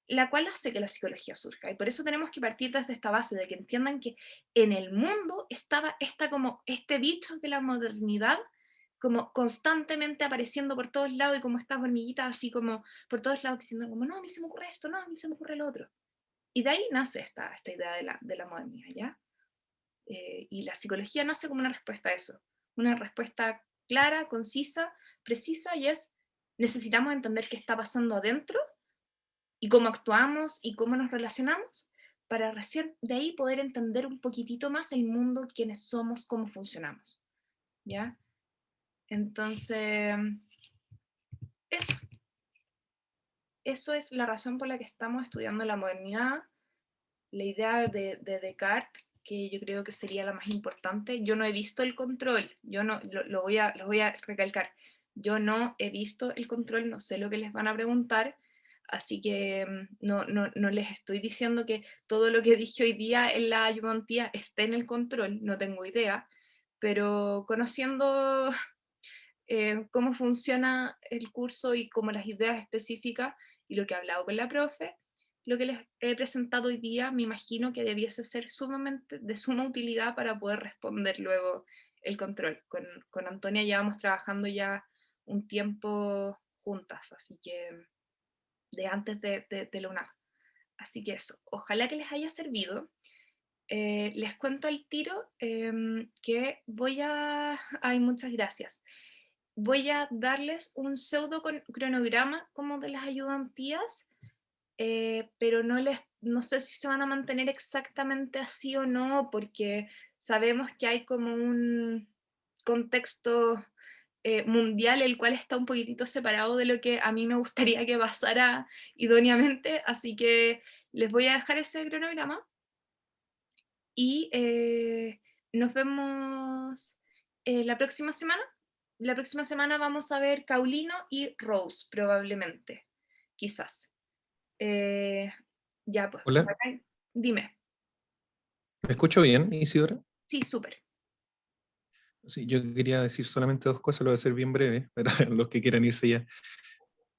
la cual hace que la psicología surja. Y por eso tenemos que partir desde esta base, de que entiendan que en el mundo estaba como este bicho de la modernidad, como constantemente apareciendo por todos lados y como estas hormiguitas así como por todos lados diciendo como, no, a mí se me ocurre esto, no, a mí se me ocurre lo otro. Y de ahí nace esta idea de la modernidad, ¿ya? Y la psicología nace como una respuesta a eso, una respuesta clara, concisa, precisa, y es, necesitamos entender qué está pasando adentro y cómo actuamos y cómo nos relacionamos, para recién de ahí poder entender un poquitito más el mundo, quiénes somos, cómo funcionamos, ¿ya? Entonces, eso, eso es la razón por la que estamos estudiando la modernidad, la idea de Descartes, que yo creo que sería la más importante. Yo no he visto el control, yo no, lo voy a recalcar, yo no he visto el control, no sé lo que les van a preguntar, así que no les estoy diciendo que todo lo que dije hoy día en la ayudantía esté en el control, no tengo idea, pero conociendo cómo funciona el curso y como las ideas específicas y lo que he hablado con la profe, lo que les he presentado hoy día me imagino que debiese ser sumamente de suma utilidad para poder responder luego el control. Con Antonia llevamos trabajando ya un tiempo juntas, así que de antes de la UNAM. Así que eso, ojalá que les haya servido. Les cuento al tiro que Ay, muchas gracias. Voy a darles un pseudo cronograma como de las ayudantías, pero no sé si se van a mantener exactamente así o no, porque sabemos que hay como un contexto mundial, el cual está un poquitito separado de lo que a mí me gustaría que pasara idóneamente, así que les voy a dejar ese cronograma y nos vemos la próxima semana. La próxima semana vamos a ver Caulino y Rose, probablemente, quizás. Ya, pues, Hola, bacán. Dime. ¿me escucho bien, Isidora? Sí, súper. Sí, yo quería decir solamente dos cosas, lo voy a hacer bien breve, para los que quieran irse ya.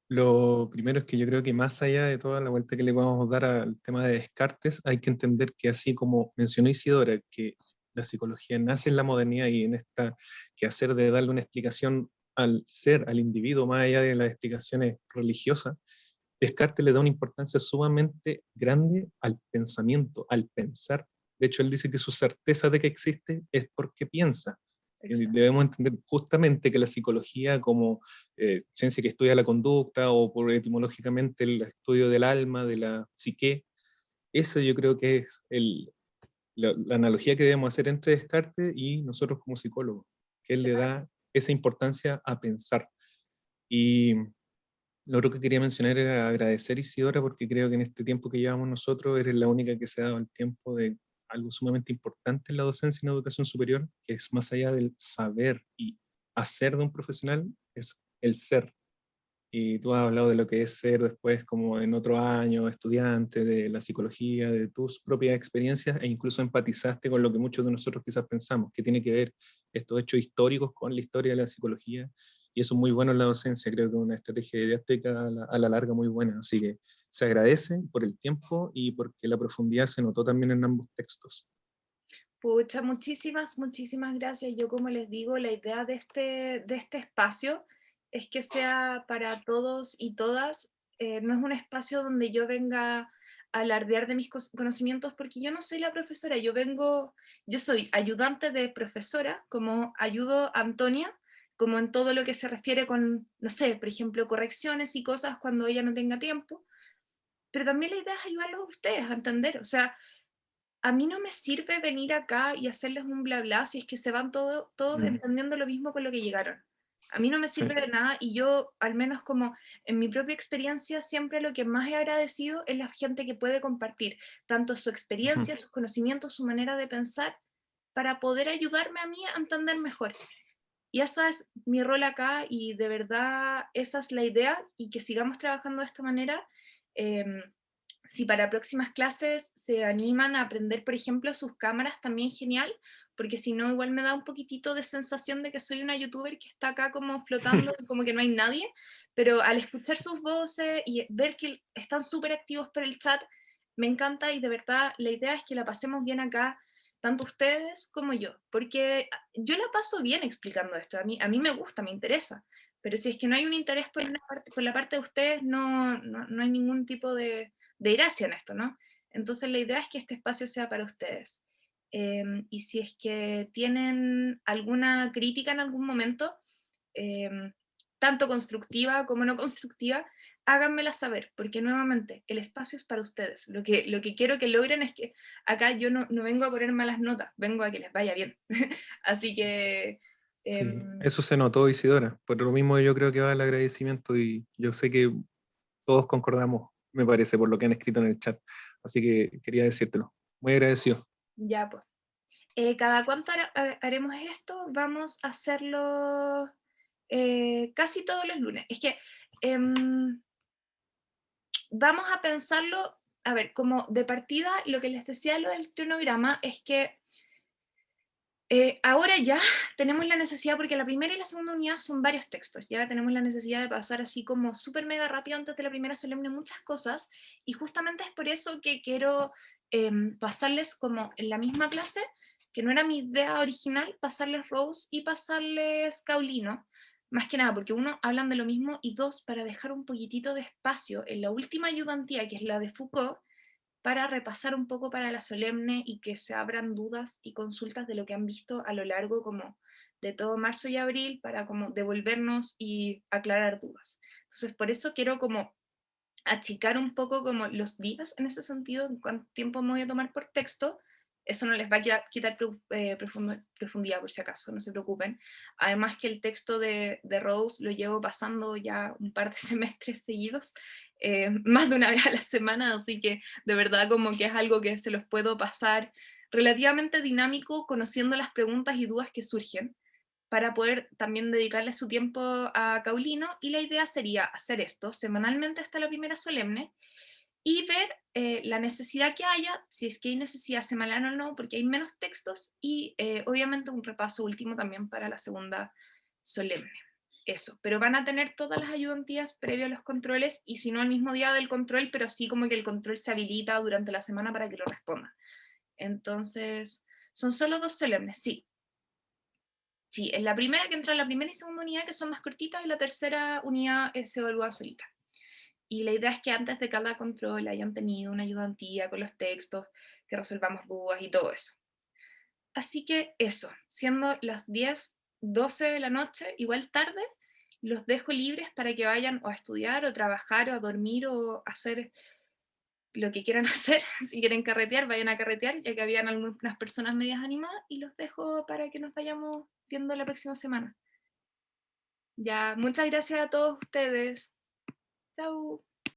Lo primero es que yo creo que más allá de toda la vuelta que le podemos dar al tema de Descartes, hay que entender que así como mencionó Isidora, que la psicología nace en la modernidad y en esta quehacer de darle una explicación al ser, al individuo, más allá de las explicaciones religiosas, Descartes le da una importancia sumamente grande al pensamiento, al pensar. De hecho, él dice que su certeza de que existe es porque piensa. Y Exacto. debemos entender justamente que la psicología como ciencia que estudia la conducta o por etimológicamente el estudio del alma, de la psique, eso yo creo que es la analogía que debemos hacer entre Descartes y nosotros como psicólogos, que él le da esa importancia a pensar. Y lo otro que quería mencionar era agradecer a Isidora porque creo que en este tiempo que llevamos nosotros eres la única que se ha dado el tiempo de algo sumamente importante en la docencia y en la educación superior, que es más allá del saber y hacer de un profesional, es el ser. Y tú has hablado de lo que es ser después como en otro año, estudiante de la psicología, de tus propias experiencias e incluso empatizaste con lo que muchos de nosotros quizás pensamos, que tiene que ver estos hechos históricos con la historia de la psicología. Y eso es muy bueno en la docencia, creo que es una estrategia didáctica a la larga muy buena. Así que se agradece por el tiempo y porque la profundidad se notó también en ambos textos. Pucha, muchísimas, muchísimas gracias. Yo, como les digo, la idea de este espacio es que sea para todos y todas. No es un espacio donde yo venga a alardear de mis conocimientos, porque yo no soy la profesora, yo soy ayudante de profesora, como ayudo a Antonia, como en todo lo que se refiere con, no sé, por ejemplo, correcciones y cosas cuando ella no tenga tiempo, pero también la idea es ayudarlos a ustedes a entender, o sea, a mí no me sirve venir acá y hacerles un bla bla si es que se van todos entendiendo lo mismo con lo que llegaron. A mí no me Sí. sirve de nada y yo, al menos como en mi propia experiencia, siempre lo que más he agradecido es la gente que puede compartir tanto su experiencia, sus conocimientos, su manera de pensar, para poder ayudarme a mí a entender mejor. Y esa es mi rol acá y de verdad esa es la idea y que sigamos trabajando de esta manera. Em, si para próximas clases se animan a aprender, por ejemplo, sus cámaras, también genial, porque si no, igual me da un poquitito de sensación de que soy una youtuber que está acá como flotando y como que no hay nadie, pero al escuchar sus voces y ver que están súper activos por el chat, me encanta y de verdad la idea es que la pasemos bien acá, tanto ustedes como yo, porque yo la paso bien explicando esto, a mí me gusta, me interesa, pero si es que no hay un interés por la parte de ustedes, no hay ningún tipo de gracia en esto, ¿no? Entonces la idea es que este espacio sea para ustedes. Y si es que tienen alguna crítica en algún momento, eh, tanto constructiva como no constructiva, háganmela saber, porque nuevamente el espacio es para ustedes. Lo que quiero que logren es que acá yo no vengo a poner malas notas, vengo a que les vaya bien. Así que... Sí, em, eso se notó, Isidora. Por lo mismo yo creo que va el agradecimiento y yo sé que todos concordamos, me parece, por lo que han escrito en el chat. Así que quería decírtelo. Muy agradecido. ya, pues. ¿Cada cuánto haremos esto? Vamos a hacerlo casi todos los lunes. Es que em, vamos a pensarlo, a ver, como de partida, lo que les decía lo del cronograma es que ahora ya tenemos la necesidad, porque la primera y la segunda unidad son varios textos, ya tenemos la necesidad de pasar así como súper mega rápido antes de la primera solemne muchas cosas, y justamente es por eso que quiero pasarles como en la misma clase, que no era mi idea original, pasarles Rose y pasarles Caulino, más que nada porque uno, hablan de lo mismo, y dos, para dejar un poquitito de espacio en la última ayudantía, que es la de Foucault, para repasar un poco para la solemne y que se abran dudas y consultas de lo que han visto a lo largo como de todo marzo y abril para como devolvernos y aclarar dudas. Entonces, por eso quiero como achicar un poco como los días en ese sentido, en cuánto tiempo me voy a tomar por texto. Eso no les va a quitar profundidad por si acaso, no se preocupen. Además que el texto de Rose lo llevo pasando ya un par de semestres seguidos, más de una vez a la semana, así que de verdad como que es algo que se los puedo pasar relativamente dinámico, conociendo las preguntas y dudas que surgen, para poder también dedicarle su tiempo a Caulino, y la idea sería hacer esto semanalmente hasta la primera solemne, y ver la necesidad que haya, si es que hay necesidad semanal o no, porque hay menos textos, y obviamente un repaso último también para la segunda solemne. Eso, pero van a tener todas las ayudantías previo a los controles, y si no el mismo día del control, pero sí como que el control se habilita durante la semana para que lo responda. Entonces, son solo 2 solemnes, sí. Sí, es la primera que entra en la primera y segunda unidad, que son más cortitas, y la tercera unidad se evalúa solita. Y la idea es que antes de cada control hayan tenido una ayudantía con los textos, que resolvamos dudas y todo eso. Así que eso, siendo las 10, 12 de la noche, igual tarde, los dejo libres para que vayan o a estudiar, o trabajar, o a dormir, o a hacer lo que quieran hacer. Si quieren carretear, vayan a carretear, ya que habían algunas personas medias animadas, y los dejo para que nos vayamos viendo la próxima semana. Ya, muchas gracias a todos ustedes. Chau.